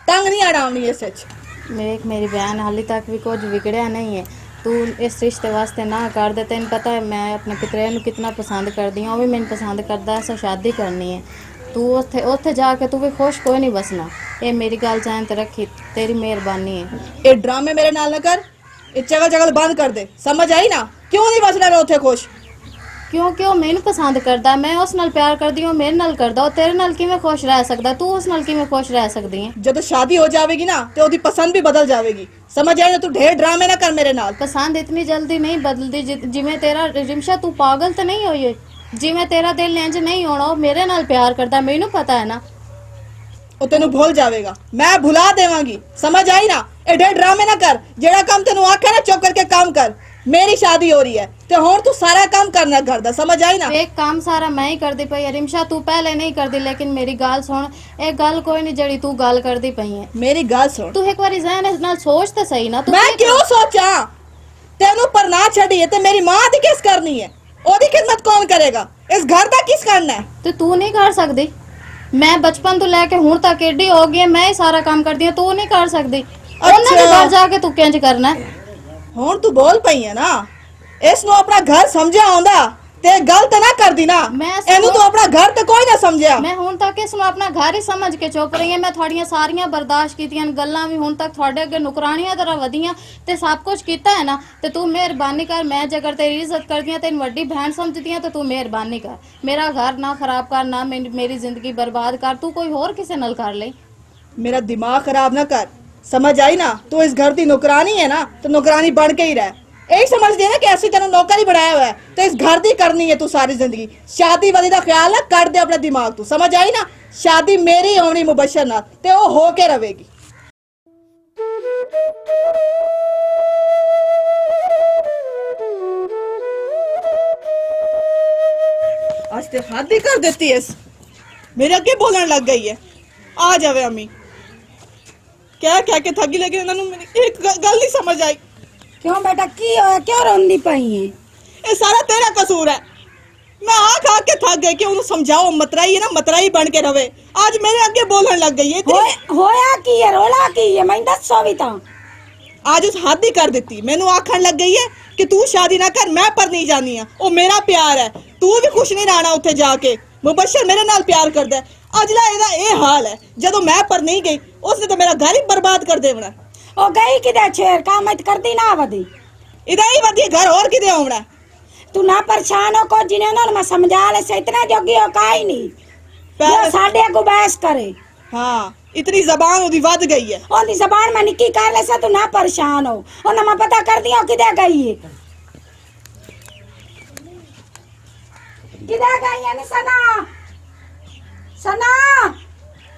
[SPEAKER 1] तंग नहीं अड़ावनी इस विच
[SPEAKER 5] मेरी बहन हाली तक भी कुछ बिगड़िया नहीं है तू इस रिश्ते वास्ते ना कर दे तेन पता है मैं अपने पितरे नू कितना पसंद करदी हूं वो भी मैनू पसंद करदा है शादी करनी है तू उत्थे जाके तू भी खुश कोई नहीं बसना ये मेरी गल जान ते रखी तेरी मेहरबानी है
[SPEAKER 1] ये ड्रामे मेरे नाल ना कर ये चगल चगल बंद कर दे समझ आई ना क्यों नहीं बसना मैं उत्थे खुश
[SPEAKER 5] क्योंकि वो मैनू पसंद करदा मैं उस नाल प्यार करदी हूं मेरे नाल करदा वो तेरे नाल किवें खुश रह सकदा तू उस नाल किवें खुश रह सकदी है
[SPEAKER 1] जब शादी हो जाएगी ना तो ओदी पसंद भी बदल जाएगी समझ आई ना तू ढेर ड्रामे ना कर मेरे नाल
[SPEAKER 5] पसंद इतनी जल्दी नहीं बदलदी जिवें तेरा रिमशा तू पागल तो नहीं होई जिवें तेरा दिल इंज नहीं होना मेरे नाल प्यार करदा मैनू पता है ना
[SPEAKER 1] ਉਹ ਤੈਨੂੰ ਭੁੱਲ ਜਾਵੇਗਾ ਮੈਂ ਭੁਲਾ ਦੇਵਾਂਗੀ ਸਮਝ ਆਈ ਨਾ ਇਹ ਢੇਰ ਡਰਾਮੇ ਨਾ ਕਰ ਜਿਹੜਾ ਕੰਮ ਤੈਨੂੰ ਆਖਿਆ ਨਾ ਚੁੱਪ ਕਰਕੇ ਕੰਮ ਕਰ ਮੇਰੀ ਸ਼ਾਦੀ ਹੋ ਰਹੀ ਹੈ ਤੇ ਹੁਣ ਤੂੰ ਸਾਰਾ ਕੰਮ ਕਰਨਾ ਘਰ ਦਾ ਸਮਝ ਆਈ ਨਾ
[SPEAKER 5] एक काम सारा मैं ही करदी पई रिमशा तू पहले नहीं करदी लेकिन मेरी गल सुन ए गल कोई नहीं जड़ी तू गल करदी पई है
[SPEAKER 1] ਮੇਰੀ ਗੱਲ ਸੁਣ
[SPEAKER 5] तू एक बारी ज़हन नाल सोच ते सही ना तू
[SPEAKER 1] ਮੈਂ ਕਿਉਂ ਸੋਚਾਂ ਤੈਨੂੰ ਪਰ ਨਾ ਛੱਡੀ ਹੈ ਤੇ ਮੇਰੀ ਮਾਂ ਦੀ ਕਿਸ ਕਰਨੀ ਹੈ ਉਹਦੀ ਖਿਦਮਤ ਕੌਣ ਕਰੇਗਾ ਇਸ ਘਰ ਦਾ ਕਿਸ ਕਰਨਾ ਹੈ
[SPEAKER 5] ਤੇ तू नहीं कर सकदी मैं बचपन तो लेके हुण तक एडी हो गई मैं ही सारा काम करदी हूं तू नहीं कर सकदी ਉਹਨਾਂ ਦੇ ਘਰ ਜਾ ਕੇ ਤੂੰ ਕਿੰਜ ਕਰਨਾ ਹੈ
[SPEAKER 1] ਹੁਣ ਤੂੰ ਬੋਲ ਪਈ ਹੈ ਨਾ ਇਸ ਨੂੰ ਆਪਣਾ ਘਰ ਸਮਝਿਆ ਆਉਂਦਾ ਤੇ ਗਲਤ ਨਾ ਕਰਦੀ ਨਾ ਇਹਨੂੰ ਤੂੰ ਆਪਣਾ ਘਰ ਤੇ ਕੋਈ ਨਾ ਸਮਝਿਆ
[SPEAKER 5] ਮੈਂ ਹੁਣ ਤੱਕ ਇਸ ਨੂੰ ਆਪਣਾ ਘਰ ਹੀ ਸਮਝ ਕੇ ਚੁੱਪ ਰਹੀ ਹਾਂ ਮੈਂ ਤੁਹਾਡੀਆਂ ਸਾਰੀਆਂ ਬਰਦਾਸ਼ਤ ਕੀਤੀਆਂ ਗੱਲਾਂ ਵੀ ਹੁਣ ਤੱਕ ਤੁਹਾਡੇ ਅੱਗੇ ਨੁਕਰਾਣੀਆਂ ਤਰ੍ਹਾਂ ਵਧੀਆਂ ਤੇ ਸਭ ਕੁਝ ਕੀਤਾ ਹੈ ਨਾ ਤੇ ਤੂੰ ਮਿਹਰਬਾਨੀ ਕਰ ਮੈਂ ਜੇਕਰ ਤੇਰੀ ਇੱਜ਼ਤ ਕਰਦੀ ਹਾਂ ਤੈਨੂੰ ਵੱਡੀ ਭੈਣ ਸਮਝਦੀ ਹਾਂ ਤੇ ਤੂੰ ਮਿਹਰਬਾਨੀ ਕਰ ਮੇਰਾ ਘਰ ਨਾ ਖਰਾਬ ਕਰ ਨਾ ਮੇਰੀ ਜ਼ਿੰਦਗੀ ਬਰਬਾਦ ਕਰ ਤੂੰ ਕੋਈ ਹੋਰ ਕਿਸੇ ਨਾਲ ਕਰ ਲੈ
[SPEAKER 1] मेरा दिमाग खराब ना कर समझ आई ना तू इस घर की नौकरानी है ना तो नौकरानी बन के ही रह यही समझती है ना कि ऐसी तेन नौकर ही बनाया हुआ है तो इस घर की करनी है तू सारी जिंदगी शादी वादी का ख्याल है कर दे अपना दिमाग तू समझ आई ना शादी मेरी होनी मुबशर नाल ते वो हो के रहेगी आज ते हद ही कर देती है मेरे अगे बोलने लग गई है आ जावे अम्मी कह के थकी लेकिन इन्होंने मेरी एक गल नहीं समझ आई
[SPEAKER 3] क्यों बेटा की होया क्यों रोंदी पई है
[SPEAKER 1] ये सारा तेरा कसूर है मैं आ के थक गई कि उन्हें समझाओ मतराई है ना मतराई बन के रवे आज मेरे आगे बोलने लग गई है
[SPEAKER 3] होया की है रोला की है मैं दसो भी ता
[SPEAKER 1] आज उस हद ही कर देती मैनू आखन लग गई है कि तू शादी ना कर मैं पर नहीं जानी है वो मेरा प्यार है तू भी खुश नहीं रहना उत्थे जाके मुबशर मेरे नाल प्यार करदा है अजला एदा ए हाल है जदों मैं पर नहीं गई उसने तो मेरा घर ही बर्बाद कर देवना
[SPEAKER 3] ओ गई किदे छेर काम मत करदी ना वदी
[SPEAKER 1] इदा ही वदी घर और किदे आउणा
[SPEAKER 3] तू ना परेशान हो को जिने ना मैं समझा ले से इतना जोगी हो काई नहीं जो साडे को बहस करे
[SPEAKER 1] हां इतनी जबान ओदी वध गई है
[SPEAKER 3] ओदी जबान में निकी कर ले से तू ना परेशान हो ओना मैं पता कर दियो किदे गई है किदे गई है निसना सना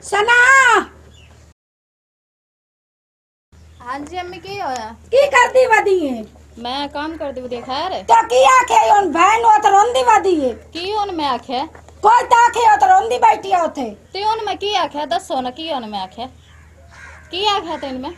[SPEAKER 3] सना
[SPEAKER 5] हाँ जी अम्मी की होया
[SPEAKER 3] की करदी वदी है
[SPEAKER 5] मैं काम करदी हूं देखा है
[SPEAKER 3] तो की आखे हुन बहन हो तो रोंदी वदी है
[SPEAKER 5] की हुन मैं आख्या
[SPEAKER 3] कोई तो आखे हो तो रोंदी बैठी है उथे
[SPEAKER 5] ते हुन मैं की आख्या दसो ना की हुन मैं आख्या की आख्या तेन मैं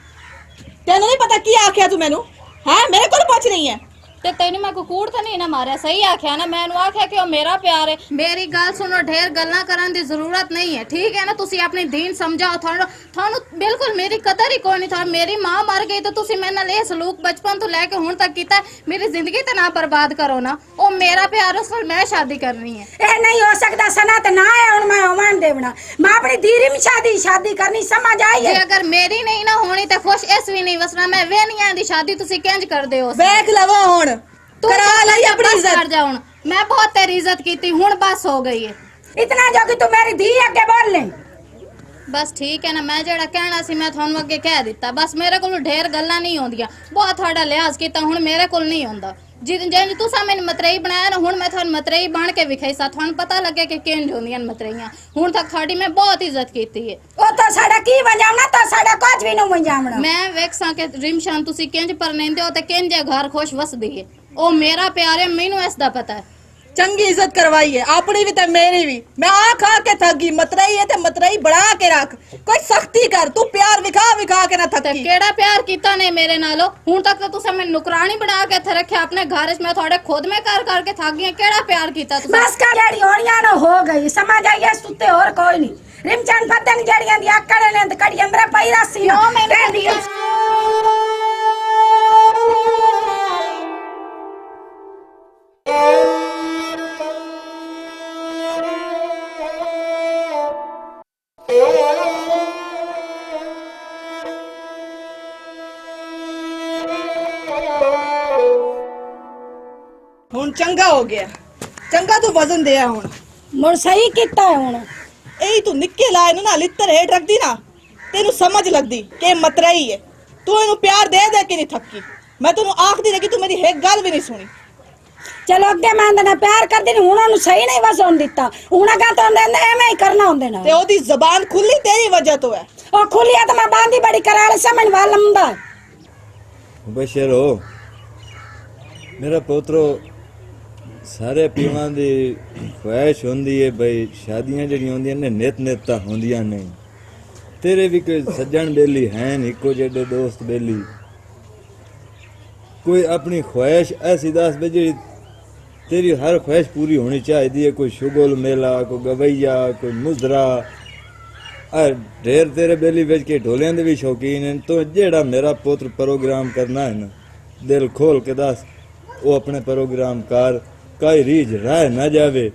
[SPEAKER 1] ਤੈਨੂੰ नहीं पता की आख्या तू मैनू है मेरे को पूछ रही है
[SPEAKER 5] ਤੇ ਤੈਨੂੰ ਮੈਂ ਕੋਈ ਕੂੜ ਤਾਂ ਨਹੀਂ ਨਾ ਮਾਰਿਆ ਸਹੀ ਆਖਿਆ ਨਾ ਮੈਨੂੰ ਆਖਿਆ ਕਿ ਉਹ ਮੇਰਾ ਪਿਆਰ ਹੈ ਮੇਰੀ ਗੱਲ ਸੁਣੋ ਢੇਰ ਗੱਲਾਂ ਕਰਨ ਦੀ ਜ਼ਰੂਰਤ ਨਹੀਂ ਹੈ ਠੀਕ ਹੈ ਨਾ ਤੁਸੀਂ ਆਪਣੀ ਦੀਨ ਸਮਝਾਓ ਤੁਹਾਨੂੰ ਬਿਲਕੁਲ ਮੇਰੀ ਕਦਰ ਹੀ ਕੋਈ ਨਹੀਂ ਥਾ ਮੇਰੀ ਮਾਂ ਮਰ ਗਈ ਤਾਂ ਤੁਸੀਂ ਮੇਰੇ ਨਾਲ ਇਹ ਸਲੂਕ ਬਚਪਨ ਤੋਂ ਲੈ ਕੇ ਹੁਣ ਤੱਕ ਕੀਤਾ ਮੇਰੀ ਜ਼ਿੰਦਗੀ ਤੇ ਨਾ ਬਰਬਾਦ ਕਰੋ ਨਾ ਉਹ ਮੇਰਾ ਪਿਆਰ ਉਸ ਨਾਲ ਮੈਂ ਸ਼ਾਦੀ ਕਰਨੀ ਹੈ
[SPEAKER 3] ਇਹ ਨਹੀਂ ਹੋ ਸਕਦਾ ਸਨਾ ਤੇ ਨਾ ਹੈ ਹੁਣ ਮੈਂ ਹੋਵਾਂ ਦੇਵਣਾ ਮੈਂ ਆਪਣੀ ਧੀਰੀ में शादी करनी समझ आई
[SPEAKER 5] ਜੇ
[SPEAKER 3] है
[SPEAKER 5] ਅਗਰ ਮੇਰੀ ਨਹੀਂ ਨਾ ਹੋਣੀ ਤੇ ਖੁਸ਼ ਇਸ ਵੀ ਨਹੀਂ ਵਸਣਾ ਮੈਂ ਵੇ ਨਹੀਂ ਆਂਦੀ ਸ਼ਾਦੀ ਤੁਸੀਂ ਕਿੰਜ ਕਰਦੇ ਹੋ
[SPEAKER 1] ਵੇਖ ਲਵੋ ਹੁਣ
[SPEAKER 5] ਤੂੰ
[SPEAKER 1] ਕਰਾ ਲਈ ਆਪਣੀ
[SPEAKER 5] ਬਸ
[SPEAKER 1] ਇੱਜ਼ਤ
[SPEAKER 5] ਕਰ ਜਾ ਹੁਣ ਮੈਂ ਬਹੁਤ ਤੇਰੀ ਇੱਜ਼ਤ ਕੀਤੀ ਹੁਣ ਬਸ ਹੋ ਗਈ ਹੈ
[SPEAKER 3] इतना जो कि तू मेरी धी अगे बोल ले
[SPEAKER 5] ਬਸ ਠੀਕ ਹੈ ਨਾ ਮੈਂ ਜਿਹੜਾ ਕਹਿਣਾ ਸੀ ਮੈਂ ਤੁਹਾਨੂੰ ਅੱਗੇ ਕਹਿ ਦਿੱਤਾ ਬਸ ਮੇਰੇ ਕੋਲ ਢੇਰ ਗੱਲਾਂ ਨਹੀਂ ਆਉਂਦੀਆਂ ਬਹੁਤ ਤੁਹਾਡਾ ਲਿਹਾਜ਼ ਕੀਤਾ ਹੁਣ ਮੇਰੇ ਕੋਲ ਨਹੀਂ ਆਉਂਦਾ ਜਿੰਜ ਤੁਸੀਂ ਮੈਨੂੰ ਮਤਰੇਈ ਬਣਾਇਆ ਨਾ ਹੁਣ ਮੈਂ ਤੁਹਾਨੂੰ ਮਤਰੇਈ ਬਣ ਕੇ ਵਿਖਾਈ ਸਾ ਤੁਹਾਨੂੰ ਪਤਾ ਲੱਗੇ ਕਿ ਕਿੰਜ ਹੁੰਦੀਆਂ ਨੇ ਮਤਰੇਈਆਂ ਹੁਣ ਤੱਕ ਤੁਹਾਡੀ ਮੈਂ ਬਹੁਤ ਇੱਜ਼ਤ ਕੀਤੀ ਹੈ
[SPEAKER 3] ਉਹ ਤਾਂ ਸਾਡਾ ਕੀ ਵੰਜਾਵਣਾ ਤਾਂ ਸਾਡਾ ਕੁਝ ਵੀ ਨਹੀਂ ਵੰਜਾਵਣਾ
[SPEAKER 5] ਮੈਂ ਵੇਖਾਂ ਕਿ ਰਿਮਸ਼ਾਨ ਤੁਸੀਂ ਕਿੰਜ ਪਰਨੇਂਦੇ ਹੋ ਤੇ ਕਿੰਜ ਘਰ ਖੁਸ਼ ਵਸਦੀ ਹੈ ਉਹ ਮੇਰਾ ਪਿਆਰ ਹੈ ਮੈਨੂੰ ਇਸ ਦਾ ਪਤਾ ਹੈ
[SPEAKER 1] चंगी इज्जत करवाई है अपनी भी ते मेरी भी मैं आ खा के थक गई मतरई है ते मतरई बढ़ा के रख कोई सख्ती कर तू प्यार विखा के ना
[SPEAKER 5] ਤੇ
[SPEAKER 1] थकी
[SPEAKER 5] ਕਿਹੜਾ ਪਿਆਰ ਕੀਤਾ ਨੇ ਮੇਰੇ ਨਾਲੋਂ ਹੁਣ ਤੱਕ ਤਾਂ ਤੁਸੀਂ ਮੈਨੂੰ ਨੁਕਰਾਨੀ ਬਣਾ ਕੇ ਇੱਥੇ ਰੱਖਿਆ ਆਪਣੇ ਘਰ 'ਚ ਮੈਂ ਤੁਹਾਡੇ ਖੁਦ ਮੈਂ ਕਰ ਕਰਕੇ ਥੱਕ ਗਈ ਕਿਹੜਾ ਪਿਆਰ ਕੀਤਾ ਤੁਸੀਂ
[SPEAKER 3] बस का जेड़ी होनिया ना हो गई समझ आई है सुते और कोई नहीं रिमचन पतन जेड़ियां दी आकड़ ने ते कड़ी अंदर पई रसी
[SPEAKER 5] क्यों मैंने
[SPEAKER 3] कहंदी है।
[SPEAKER 1] ਹੁਣ ਚੰਗਾ ਹੋ ਗਿਆ ਚੰਗਾ ਤੂੰ ਵਜ਼ਨ ਦਿਆ ਹੁਣ
[SPEAKER 3] मुड़ सही कीता है हुन
[SPEAKER 1] ਇਹ ਤੂੰ ਨਿੱਕੇ ਲਾਏ ਨੂੰ ਨਾ ਲਿੱਤਰ ਹੇਠ ਰੱਖਦੀ ਨਾ ਤੈਨੂੰ ਸਮਝ ਲੱਗਦੀ ਕਿ ਮਤਰਈ ਹੈ ਤੂੰ ਇਹਨੂੰ ਪਿਆਰ ਦੇ ਦੇ ਕੇ ਨਹੀਂ ਥੱਕੀ ਮੈਂ ਤੈਨੂੰ ਆਖਦੀ ਰਹੀ ਕਿ ਤੂੰ ਮੇਰੀ ਇੱਕ ਗੱਲ ਵੀ ਨਹੀਂ ਸੁਣੀ
[SPEAKER 3] चलो अगे मैं अंदर प्यार कर दी हुन ओनु सही नहीं वसन दिता हुन का तो अंदर एवें ही करना हुंदे ना
[SPEAKER 1] ਤੇ ਉਹਦੀ ਜ਼ਬਾਨ ਖੁੱਲੀ ਤੇਰੀ ਵਜ੍ਹਾ ਤੋਂ ਹੈ
[SPEAKER 3] ओ खुलिया तो मैं बांधी बड़ी कराल समझ वाल लंबा
[SPEAKER 6] ਬਸ਼ਰ ਹੋ ਮੇਰਾ ਪੋਤਰੋ ਸਾਰੇ ਪੀਵਾਂ ਦੀ ਖੁਆਇਸ਼ ਹੁੰਦੀ ਹੈ ਬਈ ਸ਼ਾਦੀਆਂ ਜਿਹੜੀਆਂ ਹੁੰਦੀਆਂ ਨੇ ਨਿਤ ਤਾਂ ਹੁੰਦੀਆਂ ਨਹੀਂ ਤੇਰੇ ਵੀ ਕੋਈ ਸੱਜਣ ਬੇਲੀ ਹੈ ਨਹੀਂ ਇੱਕੋ ਜਿਹੇ ਦੋਸਤ ਬੇਲੀ ਕੋਈ ਆਪਣੀ ਖੁਆਇਸ਼ ਐਸੀ ਦੱਸ ਬਈ ਜਿਹੜੀ तेरी हर ख्वाहिश पूरी होनी चाहिए कोई शुगल मेला कोई गवैया कोई मुजरा ढेर तेरे बेली बेच के ढोलियां दे भी शौकीन हैं तो जेड़ा मेरा पुत्र प्रोग्राम करना है ना दिल खोल के दस वो अपने प्रोग्राम कर कई रीझ राह ना जावे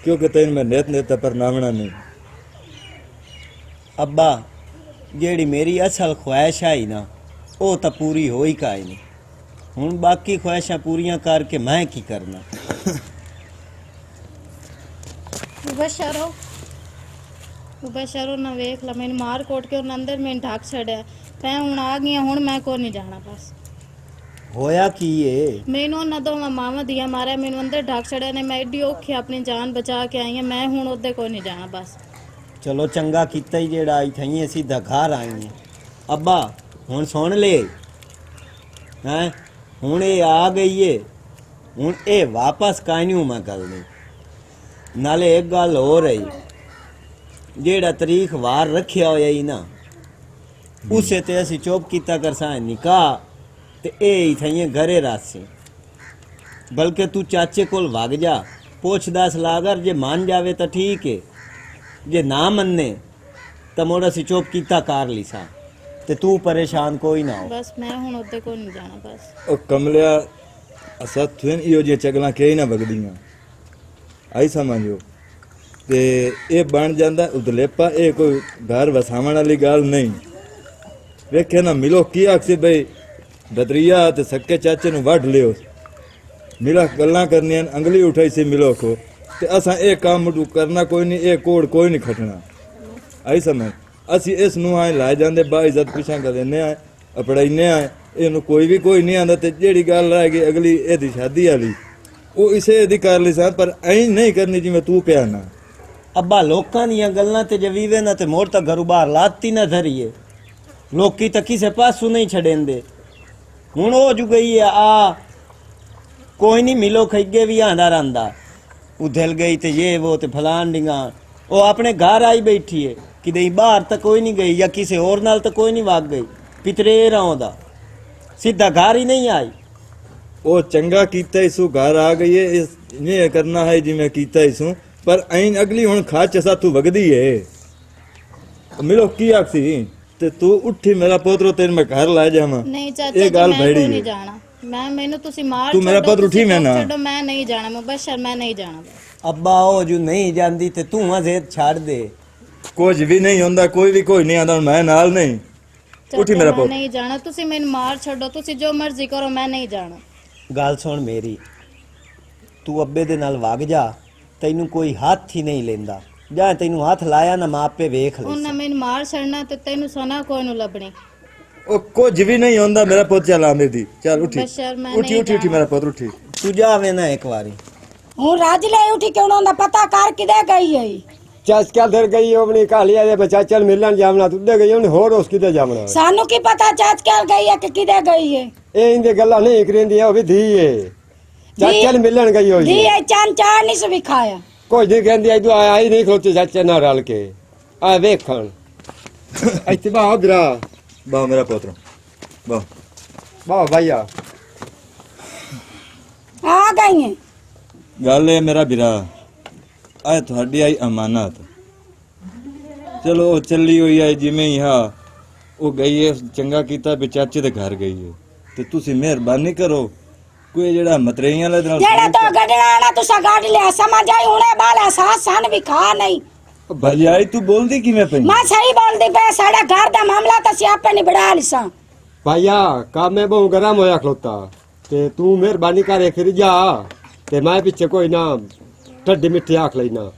[SPEAKER 6] क्योंकि तेन मैं नित पर नावना नहीं
[SPEAKER 4] अब्बा जेड़ी मेरी असल ख्वाहिश आई ना वो तो पूरी हो ही काई नहीं ਹੁਣ ਬਾਕੀ ਖੁਆਇਸ਼ਾਂ ਪੂਰੀਆਂ ਕਰਕੇ ਮੈਂ ਕੀ ਕਰਨਾ
[SPEAKER 5] ਬਸ਼ਰੋ ਨਾ ਵੇਖ ਲਾ ਮੈਨੂੰ ਮਾਰ ਕੋਟ ਕੇ ਉਹਨਾਂ ਅੰਦਰ ਮੈਨੂੰ ਢੱਕ ਛੜਿਆ ਮੈਂ ਹੁਣ ਆ ਗਈ ਹੁਣ ਮੈਂ ਕੋਈ ਨਹੀਂ ਜਾਣਾ ਬਸ
[SPEAKER 4] ਹੋਇਆ ਕੀ ਏ
[SPEAKER 5] ਮੈਨੂੰ ਉਹਨਾਂ ਦੋਵਾਂ ਮਾਵਾਂ ਦੀਆਂ ਮਾਰਿਆ ਮੈਨੂੰ ਅੰਦਰ ਢੱਕ ਛੜਿਆ ਨੇ ਮੈਂ ਏਡੀ ਔਖੀ ਆਪਣੀ ਜਾਨ ਬਚਾ ਕੇ ਆਈ ਹਾਂ ਮੈਂ ਹੁਣ ਉਹਦੇ ਕੋਈ ਨਹੀਂ ਜਾਣਾ ਬਸ
[SPEAKER 4] ਚਲੋ ਚੰਗਾ ਕੀਤਾ ਹੀ ਜਿਹੜਾ ਆਈ ਥਈ ਅਸੀਂ ਤਾਂ ਘਰ ਆਏ ਹਾਂ ਅੱਬਾ ਹੁਣ ਸੁਣ ਲੈ ਹੈ ਹੁਣ ਇਹ ਆ ਗਈ ਏ ਹੁਣ ਇਹ ਵਾਪਸ ਕਾਇਨੂ ਮੈਂ ਕਰ ਲਈ ਨਾਲੇ ਇੱਕ ਗੱਲ ਹੋ ਰਹੀ ਜਿਹੜਾ ਤਰੀਖ ਵਾਰ ਰੱਖਿਆ ਹੋਇਆ ਹੀ ਨਾ ਉਸੇ ਤੇ ਅਸੀਂ ਚੁੱਪ ਕੀਤਾ ਕਰਸਾਂ ਨਿਕਾਹ ਤੇ ਇਹ ਹੀ ਥਈਏ ਘਰੇ ਰਾਸੀ ਬਲਕਿ ਤੂੰ ਚਾਚੇ ਕੋਲ ਵਗ ਜਾ ਪੁੱਛਦਾ ਸਲਾਗਰ ਜੇ ਮੰਨ ਜਾਵੇ ਤਾਂ ਠੀਕ ਏ ਜੇ ਨਾ ਮੰਨੇ ਤਾਂ ਮੋੜ ਅਸੀਂ ਚੁੱਪ ਕੀਤਾ ਕਰ ਲਈ ਸਾਂ ਤੇ ਤੂੰ ਪਰੇਸ਼ਾਨ ਕੋਈ ਨਾ ਹੋ
[SPEAKER 5] ਬਸ ਮੈਂ ਹੁਣ ਉਹਦੇ ਕੋਈ ਨਹੀਂ ਜਾਣਾ ਬਸ
[SPEAKER 6] ਉਹ ਕਮਲਿਆ ਅਸਾਂ ਥੁਨ ਇਹੋ ਜਿਹੀਆਂ ਚਗਲਾਂ ਕਿ ਨਾ ਵਗਦੀਆਂ ਆਈ ਸਮਝੋ ਤੇ ਇਹ ਬਣ ਜਾਂਦਾ ਉਦਲੇਪਾ ਇਹ ਕੋਈ ਘਰ ਵਸਾਵਣ ਵਾਲੀ ਗੱਲ ਨਹੀਂ ਵੇਖੇ ਨਾ ਮਿਲੋ ਕੀ ਆਖੇ ਬਈ ਬਦਰੀਆ ਤੇ ਸੱਕੇ ਚਾਚੇ ਨੂੰ ਵੱਢ ਲਿਓ ਮਿਲਾ ਗੱਲਾਂ ਕਰਨੀਆਂ ਅੰਗਲੀ ਉਠਾਈ ਸੀ ਮਿਲੋ ਕੋ ਤੇ ਅਸਾਂ ਇਹ ਕੰਮ ਕਰਨਾ ਕੋਈ ਨਹੀਂ ਇਹ ਕੋੜ ਕੋਈ ਨਹੀਂ ਖਟਣਾ ਆਈ ਸਮਝ ਅਸੀਂ ਇਸ ਨੂੰ ਆਏ ਲਾ ਜਾਂਦੇ ਬਾ ਇੱਜ਼ਤ ਪਿਛਾਂ ਕਰਦੇ ਆ ਪੜਾਈਨੇ ਆ ਇਹਨੂੰ ਕੋਈ ਨਹੀਂ ਆਂਦਾ ਤੇ ਜਿਹੜੀ ਗੱਲ ਰਹਿ ਗਈ ਅਗਲੀ ਇਹਦੀ ਸ਼ਾਦੀ ਵਾਲੀ ਉਹ ਇਸੇ ਦੀ ਕਰ ਲਈ ਸਾਂ ਪਰ ਐਂ ਨਹੀਂ ਕਰਨੀ ਜਿਵੇਂ ਤੂੰ ਪਿਆ ਨਾ
[SPEAKER 4] ਅੱਬਾ ਲੋਕਾਂ ਦੀਆਂ ਗੱਲਾਂ ਤੇ ਜਵੀਵੇ ਨਾ ਤੇ ਮੋੜ ਤਾਂ ਘਰੋਂ ਬਾਹਰ ਲਾਤੀ ਨਾ ਧਰੀਏ ਲੋਕੀ ਤਾਂ ਕਿਸੇ ਪਾਸੋਂ ਨਹੀਂ ਛੜੇਂਦੇ ਹੁਣ ਹੋ ਜੂ ਗਈ ਆ ਕੋਈ ਨਹੀਂ ਮਿਲੋ ਖੱਗੇ ਵੀ ਆਂਦਾ ਰਹਿੰਦਾ ਉਧਲ ਗਈ ਤੇ ਇਹ ਉਹ ਤੇ ਫਲਾਨ ਡਿੰਗਾ ਉਹ ਆਪਣੇ ਘਰ ਆਈ ਬੈਠੀ ਹੈ ਕਿਤੇ ਬਾਹਰ ਤਾਂ ਕੋਈ ਨਹੀਂ ਗਈ ਜਾਂ ਕਿਸੇ ਹੋਰ ਨਾਲ ਤਾਂ ਕੋਈ ਨਹੀਂ ਵਗ ਗਈ ਪਿਤਰੇ ਰਹੁੰਦਾ ਸਿੱਧਾ ਘਰ ਹੀ ਨਹੀਂ ਆਈ
[SPEAKER 6] ਉਹ ਚੰਗਾ ਕੀਤਾ ਇਸੂ ਘਰ ਆ ਗਈ ਏ ਇਹ ਕਰਨਾ ਹੈ ਜਿਵੇਂ ਕੀਤਾ ਇਸੂ ਪਰ ਐਨ ਅਗਲੀ ਹੁਣ ਖਾਚ ਸਾਥੋਂ ਵਗਦੀ ਏ ਮਿਲੋ ਕੀ ਆਖੀ ਤੇ ਤੂੰ ਉੱਠੀ ਮੇਰਾ ਪੋਤਰੋ ਤੈਨੂੰ ਮੈਂ ਘਰ ਲੈ ਜਾਵਾਂ
[SPEAKER 5] ਨਹੀਂ ਚਾਚਾ
[SPEAKER 6] ਇਹ
[SPEAKER 5] ਜੀ
[SPEAKER 6] ਗੱਲ
[SPEAKER 5] ਮੈਂ
[SPEAKER 6] ਭੈੜੀ
[SPEAKER 5] ਕੋਈ
[SPEAKER 6] ਏ।
[SPEAKER 5] ਨਹੀਂ ਜਾਣਾ ਮੈਨੂੰ ਤੁਸੀਂ ਮਾਰ
[SPEAKER 6] ਤੂੰ ਮੇਰਾ ਪੁੱਤ ਉੱਠੀ ਮੈਂ ਨਾ
[SPEAKER 5] ਛੱਡੋ ਮੈਂ ਨਹੀਂ ਜਾਣਾ ਮੁਬਸ਼ਰ ਮੈਂ ਨਹੀਂ ਜਾਣਾ
[SPEAKER 4] ਅੱਬਾ ਉਹ ਜੋ ਨਹੀਂ ਜਾਂਦੀ ਤੇ ਤੂੰ ਅਜ਼ੇਦ ਛੱਡ ਦੇ
[SPEAKER 6] ਕੁਝ ਵੀ ਨਹੀਂ ਹੁੰਦਾ ਕੋਈ ਨਹੀਂ ਆਂਦਾ ਮੈਂ ਨਾਲ ਨਹੀਂ ਉੱਠੀ ਮੇਰਾ
[SPEAKER 5] ਮੈਂ
[SPEAKER 6] ਪੁੱਤ
[SPEAKER 5] ਨਹੀਂ ਜਾਣਾ ਤੁਸੀਂ ਮੈਨੂੰ ਮਾਰ ਛੱਡੋ ਤੁਸੀਂ ਜੋ ਮਰਜ਼ੀ ਕਰੋ ਮੈਂ ਨਹੀਂ ਜਾਣਾ
[SPEAKER 4] ਗੱਲ ਸੁਣ ਮੇਰੀ ਤੂੰ ਅੱਬੇ ਦੇ ਨਾਲ ਵਗ ਜਾ ਤੈਨੂੰ ਕੋਈ ਹੱਥ ਹੀ ਨਹੀਂ ਲੈਂਦਾ ਜਾਂ ਤੈਨੂੰ ਹੱਥ ਲਾਇਆ ਨਾ ਮੈਂ ਆਪੇ ਵੇਖ ਲਈ
[SPEAKER 5] ਉਹਨਾਂ ਮੈਨੂੰ ਮਾਰ ਛੱਡਣਾ ਤੇ ਤੈਨੂੰ ਸਨਾ ਕੋਈ ਨੂੰ ਲੱਭਣੀ
[SPEAKER 6] ਉਹ ਕੁਝ ਵੀ ਨਹੀਂ ਹੁੰਦਾ ਮੇਰਾ ਪੁੱਤ ਚੱਲ ਆਂਦੇ ਦੀ ਚੱਲ ਉੱਠੀ
[SPEAKER 5] ਬਸ਼ਰ ਮੈਂ
[SPEAKER 6] ਉੱਠੀ
[SPEAKER 5] ਨਹੀਂ
[SPEAKER 6] ਉੱਠੀ ਮੇਰਾ ਪੁੱਤ ਉੱਠੀ
[SPEAKER 4] ਤੂੰ ਜਾਵੇਂ ਨਾ ਇੱਕ ਵਾਰੀ
[SPEAKER 3] ਹੁਣ ਰਾਜ ਲੈ ਉਠੀ ਕਿਉਂ ਨਾ ਪਤਾ ਕਰ ਕਿਦੇ ਗਈ ਹੈ
[SPEAKER 7] ਚਾਚਕਾ ਦਰ ਗਈ ਆਪਣੀ ਕਾਲੀਆ ਦੇ ਬੱਚਾ ਚੱਲ ਮਿਲਣ ਜਾਵਣਾ ਤੁੱਦੇ ਗਈ ਉਹਨੇ ਹੋਰ ਉਸ ਕਿਤੇ ਜਾਵਣਾ
[SPEAKER 3] ਸਾਨੂੰ ਕੀ ਪਤਾ ਚਾਚਕਾ ਗਈ ਹੈ ਕਿ ਕਿਦੇ ਗਈ ਹੈ
[SPEAKER 7] ਇਹ ਇੰਦੇ ਗੱਲਾਂ ਨਹੀਂ ਕਰਿੰਦੀਆਂ ਉਹ ਵੀ ਧੀ ਏ ਚਾਚਲ ਮਿਲਣ ਗਈ ਹੋਈ
[SPEAKER 3] ਦੀ
[SPEAKER 7] ਏ
[SPEAKER 3] ਇਹ ਚਾਂ ਚਾਰ ਨਹੀਂ ਸਵਿਖਾਇਆ
[SPEAKER 7] ਕੋਈ ਨਹੀਂ ਕਹਿੰਦੀ ਇਦੋਂ ਆਇਆ ਹੀ ਨਹੀਂ ਖਲੋਤੇ ਚਾਚੇ ਨਾਲ ਰਲ ਕੇ ਆ ਵੇਖਣ ਇੱਥੇ ਬਾ ਉਧਰਾ
[SPEAKER 6] ਬਾ ਮੇਰਾ ਪੁੱਤਰ ਬਾ
[SPEAKER 7] ਬਾ ਭਾਈਆ
[SPEAKER 3] ਆ ਗਈ ਹੈ
[SPEAKER 6] ਗੱਲ ਹੈ ਮੇਰਾ ਵੀਰਾ ਆ ਤੁਹਾਡੀ ਆਈ ਅਮਾਨਤ ਚਲੋ ਉਹ ਚੱਲੀ ਹੋਈ ਹੈ ਜਿਵੇਂ ਹੀ ਹਾਂ ਉਹ ਗਈ ਹੈ ਚੰਗਾ ਕੀਤਾ ਵੀ ਚਾਚੇ ਦੇ ਘਰ ਗਈ ਹੈ ਤੇ ਤੁਸੀਂ ਮਿਹਰਬਾਨੀ ਕਰੋ ਕੋਈ ਜਿਹੜਾ ਮਤਰੇਈਆਂ ਵਾਲੇ ਨਾਲ
[SPEAKER 3] ਜਿਹੜਾ ਤੋਂ ਗੱਡਣਾ ਨਾ ਤੁਸੀਂ ਗੱਡ ਲਿਆ ਸਮਝ ਆਈ ਹੁਣੇ ਬਾਲਾ ਸਾਸ ਸਨ ਵਿਖਾ ਨਹੀਂ
[SPEAKER 6] ਭਜਾਈ ਤੂੰ ਬੋਲਦੀ ਕਿਵੇਂ ਪਈ
[SPEAKER 3] ਮੈਂ ਸਹੀ ਬੋਲਦੀ ਪਈ ਸਾਡਾ ਘਰ ਦਾ ਮਾਮਲਾ ਤਾਂ ਸਿਆਪੇ ਨਹੀਂ ਬੜਾ ਲਿਸਾਂ
[SPEAKER 7] ਭਾਈਆ ਕਾਮੇ ਬਹੁ ਗਰਮ ਹੋਇਆ ਖਲੋਤਾ ਤੇ ਤੂੰ ਮਿਹਰਬਾਨੀ ਕਰ ਫਿਰ ਜਾ ਤੇ ਮੈਂ ਪਿੱਛੇ ਕੋਈ ਨਾ ਠੱਡੀ ਮਿੱਠੀ ਆਖ ਲੈਣਾ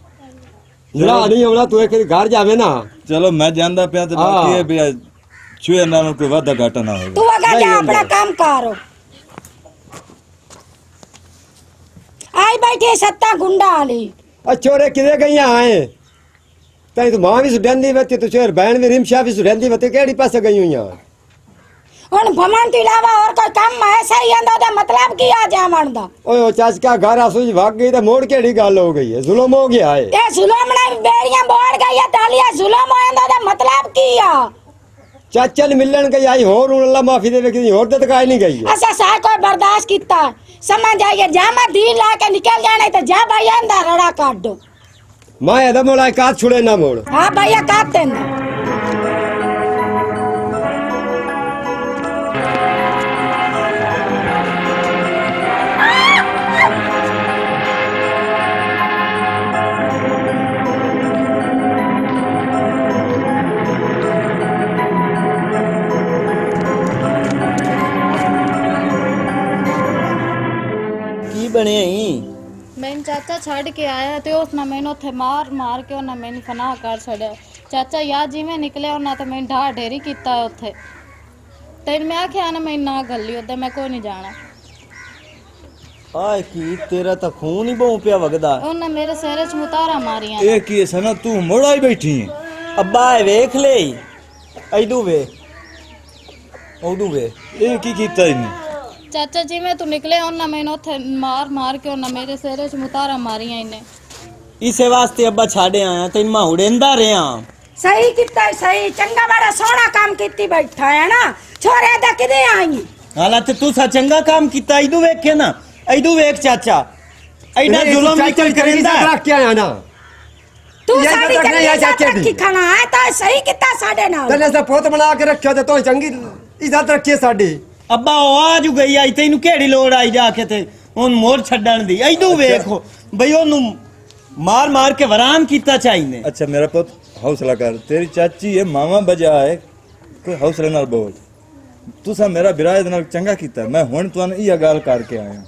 [SPEAKER 7] ਜਿਹੜਾ ਨਹੀਂ ਆਉਣਾ ਤੂੰ ਇੱਕ ਘਰ ਜਾਵੇਂ ਨਾ
[SPEAKER 6] ਚਲੋ ਮੈਂ ਜਾਂਦਾ ਪਿਆ ਤੇ ਬਾਕੀ ਇਹ ਵੀ ਛੁਏ ਨਾਲ ਕੋਈ ਵਾਧਾ ਘਾਟਾ ਨਾ ਹੋਵੇ
[SPEAKER 3] ਤੂੰ ਅਗਾ ਜਾ ਆਪਣਾ ਕੰਮ ਕਰ ਆਈ ਬੈਠੇ ਸੱਤਾ ਗੁੰਡਾ ਵਾਲੀ
[SPEAKER 7] ਅਛੋਰੇ ਕਿਦੇ ਗਈਆਂ ਆਏ ਤੈਨੂੰ ਤਾਂ ਮਾਂ ਵੀ ਸੁਡੰਦੀ ਵੇ ਤੇ ਸ਼ੇਰ ਬਹਿਣ ਵੀ ਰਿਮਸ਼ਾ ਵੀ ਸੁਡੰਦੀ ਵੇ ਤੇ ਕਿਹੜੀ ਪਾਸੇ ਗਈ ਹੋਈਆਂ
[SPEAKER 3] ਹੁਣ ਭਮਨ ਤੋਂ ਇਲਾਵਾ ਹੋਰ ਕੋਈ ਕੰਮ ਹੈ ਸਹੀ ਆਂਦਾ ਉਹਦਾ ਮਤਲਬ ਕੀ ਆ ਜਾਵਣ ਦਾ
[SPEAKER 7] ਓਏ ਉਹ ਚਾਚਕਾ ਘਰ ਆਸੂ ਜੀ ਵਗ ਗਈ ਤੇ ਮੋੜ ਕਿਹੜੀ ਗੱਲ ਹੋ ਗਈ ਹੈ ਜ਼ੁਲਮ ਹੋ ਗਿਆ ਹੈ
[SPEAKER 3] ਇਹ ਜ਼ੁਲਮ ਨੇ ਬੇੜੀਆਂ ਬੋੜ ਗਈਆਂ ਤਾਲੀਆਂ ਜ਼ੁਲਮ ਹੋਇਆ ਦਾ ਉਹਦਾ ਮਤਲਬ ਕੀ ਆ
[SPEAKER 7] ਚਾਚਾ ਨੇ ਮਿਲਣ ਗਈ ਆਈ ਹੋਰ ਹੁਣ ਅੱਲਾ ਮਾਫੀ ਦੇਵੇ ਕਿ ਹੋਰ ਤੇ ਤਕਾਈ ਨਹੀਂ ਗਈ ਹੈ।
[SPEAKER 3] ਅਸਾਂ ਸਾ ਕੋਈ ਬਰਦਾਸ਼ਤ ਕੀਤਾ ਸਮਝ ਆਈਏ ਜਾਮਾ ਦੀ ਲਾ ਕੇ ਨਿਕਲ ਜਾਣੇ ਤੇ ਜਾ ਭਾਈ ਅੰਦਰ ਰੜਾ ਕੱਢ ਦੋ
[SPEAKER 7] ਮੈਂ ਇਹਦਾ ਮੋੜਾ ਕਾਤ ਛੁੜੇ ਨਾ ਮੋੜ
[SPEAKER 3] ਹਾਂ ਭਈਆ ਕਾਤੇ ਨਾ
[SPEAKER 4] ਕੀ ਬਣਿਆ ਈ
[SPEAKER 5] ਮੈਨੂੰ ਚਾਚਾ ਛੱਡ ਕੇ ਆਇਆ ਤੇ ਉਸ ਨੇ ਮੈਨੂੰ ਉੱਥੇ ਮਾਰ ਕੇ ਉਹਨਾਂ ਮੈਨੂੰ ਫਨਾਹ ਕਰ ਛੱਡਿਆ ਚਾਚਾ ਯਾਰ ਜਿਵੇਂ ਨਿਕਲਿਆ ਉਹਨਾਂ ਤੇ ਮੈਨੂੰ ਢਾਹ ਢੇਰੀ ਕੀਤਾ ਉੱਥੇ ਤੈਨੂੰ ਮੈਂ ਆਖਿਆ ਨਾ ਮੈਨੂੰ ਨਾ ਗੱਲੀ ਉੱਤੇ ਮੈਂ ਕੋਈ ਨਹੀਂ ਜਾਣਾ
[SPEAKER 4] ਆਏ ਕੀ ਤੇਰਾ ਤਾਂ ਖੂਨ ਹੀ ਬਹੁ ਪਿਆ ਵਗਦਾ
[SPEAKER 5] ਉਹਨਾਂ ਮੇਰੇ ਸਿਰ 'ਚ ਮੁਤਾਰਾ ਮਾਰੀਆਂ
[SPEAKER 6] ਇਹ ਕੀ ਹੈ ਸਨਾ ਤੂੰ ਮੋੜਾ ਹੀ ਬੈਠੀ ਹੈ
[SPEAKER 4] ਅੱਬਾ ਇਹ ਵੇਖ ਲੈ ਐਦੂ ਵੇ ਉਦੋਂ ਵੇ
[SPEAKER 6] ਇਹ ਕੀ ਕੀਤਾ ਇਹਨੇ
[SPEAKER 5] ਚਾਚਾ ਜਿਵੇਂ ਤੂੰ ਨਿਕਲਿਆ ਉਹਨਾਂ ਮੈਨੂੰ ਉੱਥੇ ਮਾਰ ਕੇ ਉਹਨਾਂ ਮੇਰੇ ਸਿਰ 'ਚ ਮੁਤਾਰਾ ਮਾਰੀਆਂ ਇਹਨੇ
[SPEAKER 4] ਇਸੇ ਵਾਸਤੇ ਅੱਬਾ ਛੱਡ ਆਇਆ ਤੈਨੂੰ ਮੈਂ ਉੜੇਂਦਾ ਰਿਆਂ
[SPEAKER 3] ਸਹੀ ਕੀਤਾ ਸਹੀ ਚੰਗਾ ਬੜਾ ਸੋਹਣਾ ਕੰਮ ਕੀਤੀ ਬੈਠਾ ਹੈ ਨਾ ਛੋਰੇ ਦਾ ਕਿਦੇ ਆਈ
[SPEAKER 4] ਹਾਲਾਤ ਤੂੰ ਸਾ ਚੰਗਾ ਕੰਮ ਕੀਤਾ ਐਦੂ ਵੇਖੇ ਨਾ ਐਦੂ ਵੇਖ ਚਾਚਾ ਐਡਾ ਜ਼ੁਲਮ ਨਹੀਂ ਕੋਈ ਕਰਿੰਦਾ
[SPEAKER 7] ਰੱਖ ਕੇ ਆਇਆ ਨਾ
[SPEAKER 3] ਤੂੰ
[SPEAKER 7] ਇਹ
[SPEAKER 3] ਸਾਡੀ
[SPEAKER 7] ਤਾਂ
[SPEAKER 3] ਚੰਗੀ
[SPEAKER 7] ਰੱਖਣਾ
[SPEAKER 3] ਇੱਜ਼ਤ
[SPEAKER 7] ਚਾਚੇ ਦੀ।
[SPEAKER 3] ਰੱਖੀ ਖਾਣਾ ਹੈ ਤਾਂ ਸਹੀ ਕੀਤਾ ਸਾਡੇ ਨਾਲ
[SPEAKER 7] ਤੈਨੇ ਤਾਂ ਪੁੱਤ ਬਣਾ ਕੇ ਰੱਖਿਆ ਤੇ ਤੂੰ ਚੰਗੀ ਇੱਜ਼ਤ ਰੱਖੀ ਸਾਡੀ
[SPEAKER 4] ਅੱਬਾ ਉਹ ਆਜੂ ਗਈ ਆਈ ਤੈਨੂੰ ਕਿਹੜੀ ਲੋੜ ਆਈ ਜਾ ਕੇ ਤੇ ਹੁਣ ਮੋੜ ਛੱਡਣ ਦੀ ਐਦੂ ਵੇਖੋ ਬਈ ਉਹਨੂੰ ਮਾਰ ਕੇ ਵਰਾਨ ਕੀਤਾ ਚਾਹੀਨੇ
[SPEAKER 6] ਅੱਛਾ ਮੇਰਾ ਪੁੱਤ ਹੌਸਲਾ ਕਰ ਤੇਰੀ ਚਾਚੀ ਹੈ ਮਾਵਾ ਬਜਾ ਹੈ ਕੋਈ ਹੌਸਲੇ ਨਾਲ ਬੋਲ ਤੁਸੀਂ ਮੇਰਾ ਵਿਰਾਇਤ ਨਾਲ ਚੰਗਾ ਕੀਤਾ ਮੈਂ ਹੁਣ ਤੁਹਾਨੂੰ ਇਹ ਗੱਲ ਕਰਕੇ ਆਇਆ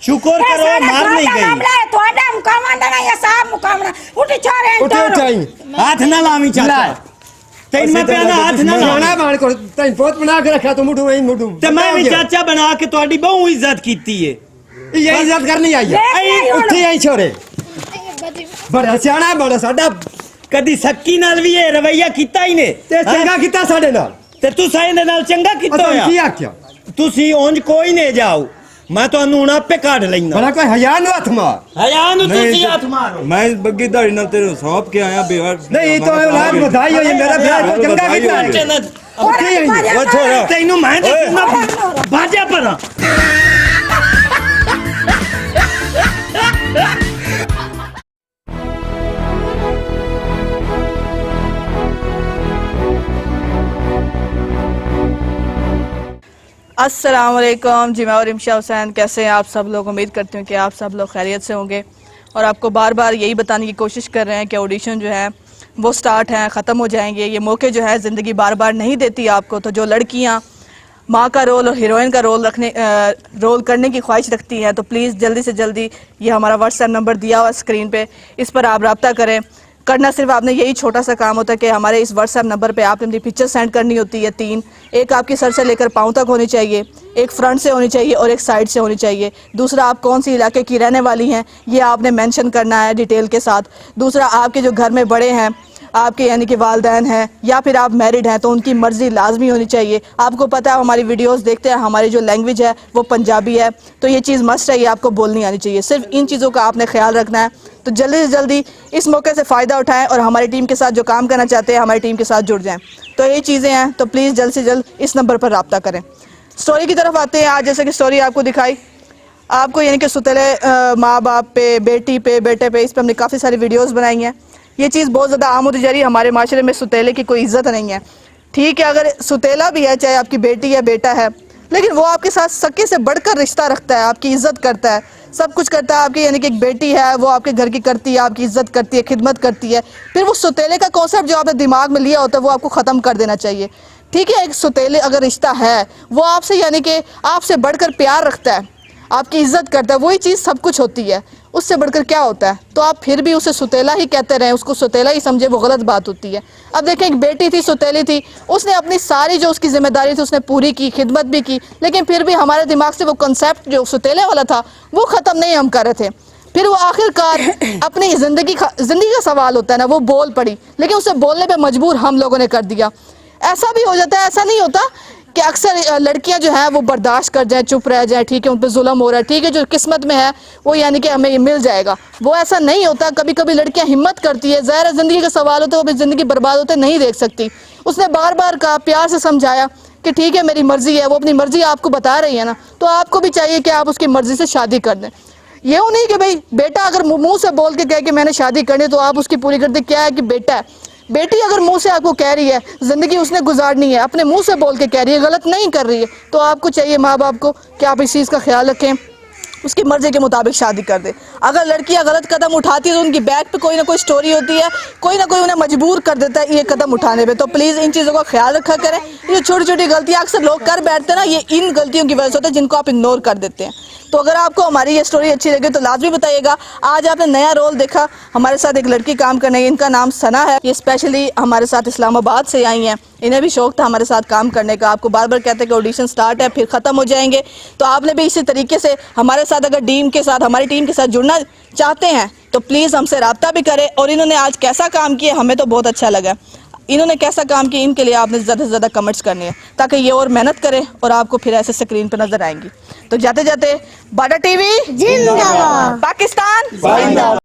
[SPEAKER 4] ਸ਼ੁਕਰ ਕਰੋ ਮਾਰ ਨਹੀਂ ਗਈ
[SPEAKER 3] ਤੁਹਾਡਾ ਮੁਕਾਮਾ ਦਾ ਨਾ ਇਹ ਸਾਬ ਮੁਕਾਮਾ ਉੱਠ ਛੋਰੇ
[SPEAKER 7] ਉੱਠ ਆਈ
[SPEAKER 4] ਹੱਥ ਨਾ ਲਾਵੀਂ ਚਾਚਾ ਤੈਨੂੰ ਮੈਂ ਪਿਆ ਨਾ ਹੱਥ ਨਾ
[SPEAKER 7] ਸੋਹਣਾ
[SPEAKER 4] ਲਾਵੀਂ
[SPEAKER 7] ਬਣ ਕੋ ਤੈਨੂੰ ਪੁੱਤ ਬਣਾ ਕੇ ਰੱਖਿਆ ਤੂੰ ਮੁੱਢੂ ਐਂ ਮੁੱਢੂ
[SPEAKER 4] ਤੇ ਮੈਂ ਵੀ ਚਾਚਾ ਬਣਾ ਕੇ ਤੁਹਾਡੀ ਬਹੁਤ ਇੱਜ਼ਤ ਕੀਤੀ ਏ
[SPEAKER 7] ਇਹ ਇੱਜ਼ਤ ਕਰਨੀ ਆਈ ਹੈ
[SPEAKER 3] ਉੱਠ
[SPEAKER 7] ਉੱਠੀ ਆਈ ਛੋਰੇ
[SPEAKER 5] ਬੱਜੀ
[SPEAKER 7] ਬੜਾ ਸਿਆਣਾ ਬੜਾ ਸਾਡਾ
[SPEAKER 8] ਕਦੀ ਸੱਕੀ ਨਾਲ ਵੀ ਇਹ ਰਵਈਆ ਕੀਤਾ ਹੀ ਨੇ
[SPEAKER 7] ਤੇ ਚੰਗਾ ਕੀਤਾ ਸਾਡੇ ਨਾਲ
[SPEAKER 8] ਤੇ ਤੁਸੀਂ ਇਹਦੇ ਨਾਲ ਚੰਗਾ ਕੀਤਾ
[SPEAKER 7] ਅਸਾਂ ਕੀ
[SPEAKER 8] ਹੋਇਆ
[SPEAKER 7] ਆਖਿਆ
[SPEAKER 8] ਤੁਸੀਂ ਉਂਝ ਕੋਈ ਨਹੀਂ ਜਾਓ ਮੈਂ ਤੁਹਾਨੂੰ ਹੁਣ ਆਪੇ ਕੱਢ ਲੈਣਾ
[SPEAKER 7] ਬੜਾ ਕੋਈ ਹਜ਼ਾਰ ਨੂੰ ਹੱਥ ਮਾਰ
[SPEAKER 8] ਹਯਾ ਨੂੰ
[SPEAKER 6] ਨਹੀਂ
[SPEAKER 8] ਤੁਸੀਂ
[SPEAKER 6] ਤੇ-
[SPEAKER 8] ਹੱਥ ਮਾਰੋ
[SPEAKER 6] ਮੈਂ ਬੱਗੀ ਦਾੜੀ ਨਾਲ ਤੇਰੇ ਸੌਂਪ ਕੇ ਆਇਆ ਬੇਵਾਰ
[SPEAKER 7] ਨਹੀਂ ਤਾਂ ਔਲਾਦ ਵਧਾਈ ਹੋਈ ਮੇਰਾ ਵਿਆਹ ਚੰਗਾ ਕੀਤਾ ਹੈ।
[SPEAKER 8] ਜੰਨਤ
[SPEAKER 6] ਓ ਛੋਰਾ
[SPEAKER 8] ਤੈਨੂੰ ਮੈਂ ਦੱਸਣਾ ਬਾਜਾ ਪਰਾਂ
[SPEAKER 1] अस्सलाम वालेकुम जी, मैं और रिमशा हुसैन। कैसे हैं आप सब लोग? उम्मीद करती हूँ कि आप सब लोग खैरियत से होंगे और आपको बार बार यही बताने की कोशिश कर रहे हैं कि ऑडिशन जो है वो स्टार्ट हैं, ख़त्म हो जाएंगे। ये मौके जो है ज़िंदगी बार बार नहीं देती आपको। तो जो लड़कियाँ माँ का रोल और हीरोइन का रोल करने की ख्वाहिश रखती हैं तो प्लीज़ जल्दी से जल्दी ये हमारा व्हाट्सएप नंबर दिया हुआ स्क्रीन पे, इस पर आप रब्ता करें। करना सिर्फ आपने यही छोटा सा काम होता है कि हमारे इस व्हाट्सएप नंबर पे आपने अपनी पिक्चर सेंड करनी होती है 3। एक आपकी सर से लेकर पाँव तक होनी चाहिए, एक फ्रंट से होनी चाहिए और एक साइड से होनी चाहिए। दूसरा, आप कौन सी इलाके की रहने वाली हैं ये आपने मेंशन करना है डिटेल के साथ। दूसरा, आपके जो घर में बड़े हैं आपके यानी कि वालदैन हैं या फिर आप मैरिड हैं तो उनकी मर्ज़ी लाजमी होनी चाहिए। आपको पता है हमारी वीडियोस देखते हैं, हमारी जो लैंग्वेज है वो पंजाबी है तो ये चीज़ मस्ट है, ये आपको बोलनी आनी चाहिए। सिर्फ इन चीज़ों का आपने ख्याल रखना है। तो जल्दी से जल्दी इस मौके से फ़ायदा उठाएं और हमारी टीम के साथ जो काम करना चाहते हैं हमारी टीम के साथ जुड़ जाएं। तो ये चीज़ें हैं, तो प्लीज़ जल्द से जल्द इस नंबर पर रब्ता करें। स्टोरी की तरफ आते हैं। आज जैसे कि स्टोरी आपको दिखाई, आपको यानी कि सुतेले माँ बाप पे, बेटी पे, बेटे पे, इस पर हमने काफ़ी सारी वीडियोस बनाई हैं। ये चीज़ बहुत ज़्यादा आम होती जा रही है। हमारे माशरे में सुतेले की कोई इज़्ज़त नहीं है। ठीक है, अगर सुतेला भी है, चाहे आपकी बेटी या बेटा है, लेकिन वो आपके साथ सके से बढ़कर रिश्ता रखता है, आपकी इज़्ज़त करता है, सब कुछ करता है। आपकी यानी कि एक बेटी है, वो आपके घर की करती है, आपकी इज़्ज़त करती है, खिदमत करती है। फिर वो सुतेले का कॉन्सेप्ट जो आपने दिमाग में लिया होता है वो आपको ख़त्म कर देना चाहिए। ठीक है, एक सुतेले अगर रिश्ता है वो आपसे यानी कि आपसे बढ़कर प्यार रखता है, आपकी इज़्ज़त करता है, वही चीज़ सब कुछ होती है। उससे बढ़कर क्या होता है? तो आप फिर भी उसे सुतेला ही कहते रहें, उसको सुतेला ही समझे, वो गलत बात होती है। अब देखें, एक बेटी थी, सुतेली थी, उसने अपनी सारी जो उसकी जिम्मेदारी थी उसने पूरी की, खिदमत भी की, लेकिन फिर भी हमारे दिमाग से वो कंसेप्ट जो सुतेले वाला था वो ख़त्म नहीं हम कर रहे थे। फिर वो आखिरकार अपनी ज़िंदगी का सवाल होता है ना, वो बोल पड़ी, लेकिन उसे बोलने पर मजबूर हम लोगों ने कर दिया। ऐसा भी हो जाता है, ऐसा नहीं होता कि अक्सर लड़कियां जो हैं वो बर्दाश्त कर जाएं, चुप रह जाएं, ठीक है, उन पर जुल्म हो रहा है, ठीक है, जो किस्मत में है वो यानी कि हमें ये मिल जाएगा, वो ऐसा नहीं होता। कभी कभी लड़कियां हिम्मत करती है, ज़ाहिर है ज़िंदगी का सवाल होता है, वो भी ज़िंदगी बर्बाद होते नहीं देख सकती। उसने बार बार कहा, प्यार से समझाया कि ठीक है मेरी मर्ज़ी है, वो अपनी मर्ज़ी आपको बता रही है ना, तो आपको भी चाहिए कि आप उसकी मर्ज़ी से शादी कर दें। ये नहीं कि भाई बेटा अगर मुंह से बोल के कहे कि मैंने शादी करनी तो आप उसकी पूरी कर दें। क्या है कि बेटा है, बेटी अगर मुंह से आपको कह रही है ज़िंदगी उसने गुजारनी है, अपने मुंह से बोल के कह रही है, गलत नहीं कर रही है, तो आपको चाहिए माँ बाप को कि आप इस चीज़ का ख्याल रखें, उसकी मर्ज़ी के मुताबिक शादी कर दे। अगर लड़कियां गलत कदम उठाती है तो उनकी बैक पे कोई ना कोई स्टोरी होती है, कोई ना कोई उन्हें मजबूर कर देता है ये कदम उठाने पे। तो प्लीज़ इन चीज़ों का ख्याल रखा करें। ये छोटी छोटी गलतियां अक्सर लोग कर बैठते हैं ना, ये इन गलतियों की वजह से होता है जिनको आप इग्नोर कर देते हैं। तो अगर आपको हमारी ये स्टोरी अच्छी लगी तो लाजमी बताइएगा। आज आपने नया रोल देखा, हमारे साथ एक लड़की काम करने, इनका नाम सना है, ये स्पेशली हमारे साथ इस्लामाबाद से आई हैं। इन्हें भी शौक था हमारे साथ काम करने का। आपको बार बार कहते हैं कि ऑडिशन स्टार्ट है, फिर ख़त्म हो जाएंगे, तो आपने भी इसी तरीके से हमारे साथ अगर हमारी टीम के साथ जुड़ना चाहते हैं तो प्लीज़ हमसे रब्ता भी करें। और इन्होंने आज कैसा काम किया हमें तो बहुत अच्छा लगा। इन्होंने कैसा काम किया, इनके लिए आपने ज़्यादा से ज़्यादा कमेंट्स करने हैं ताकि ये और मेहनत करें और आपको फिर ऐसे स्क्रीन पर नजर आएंगी। तो जाते जाते बाटा टीवी
[SPEAKER 2] जिंदाबाद,
[SPEAKER 1] पाकिस्तान।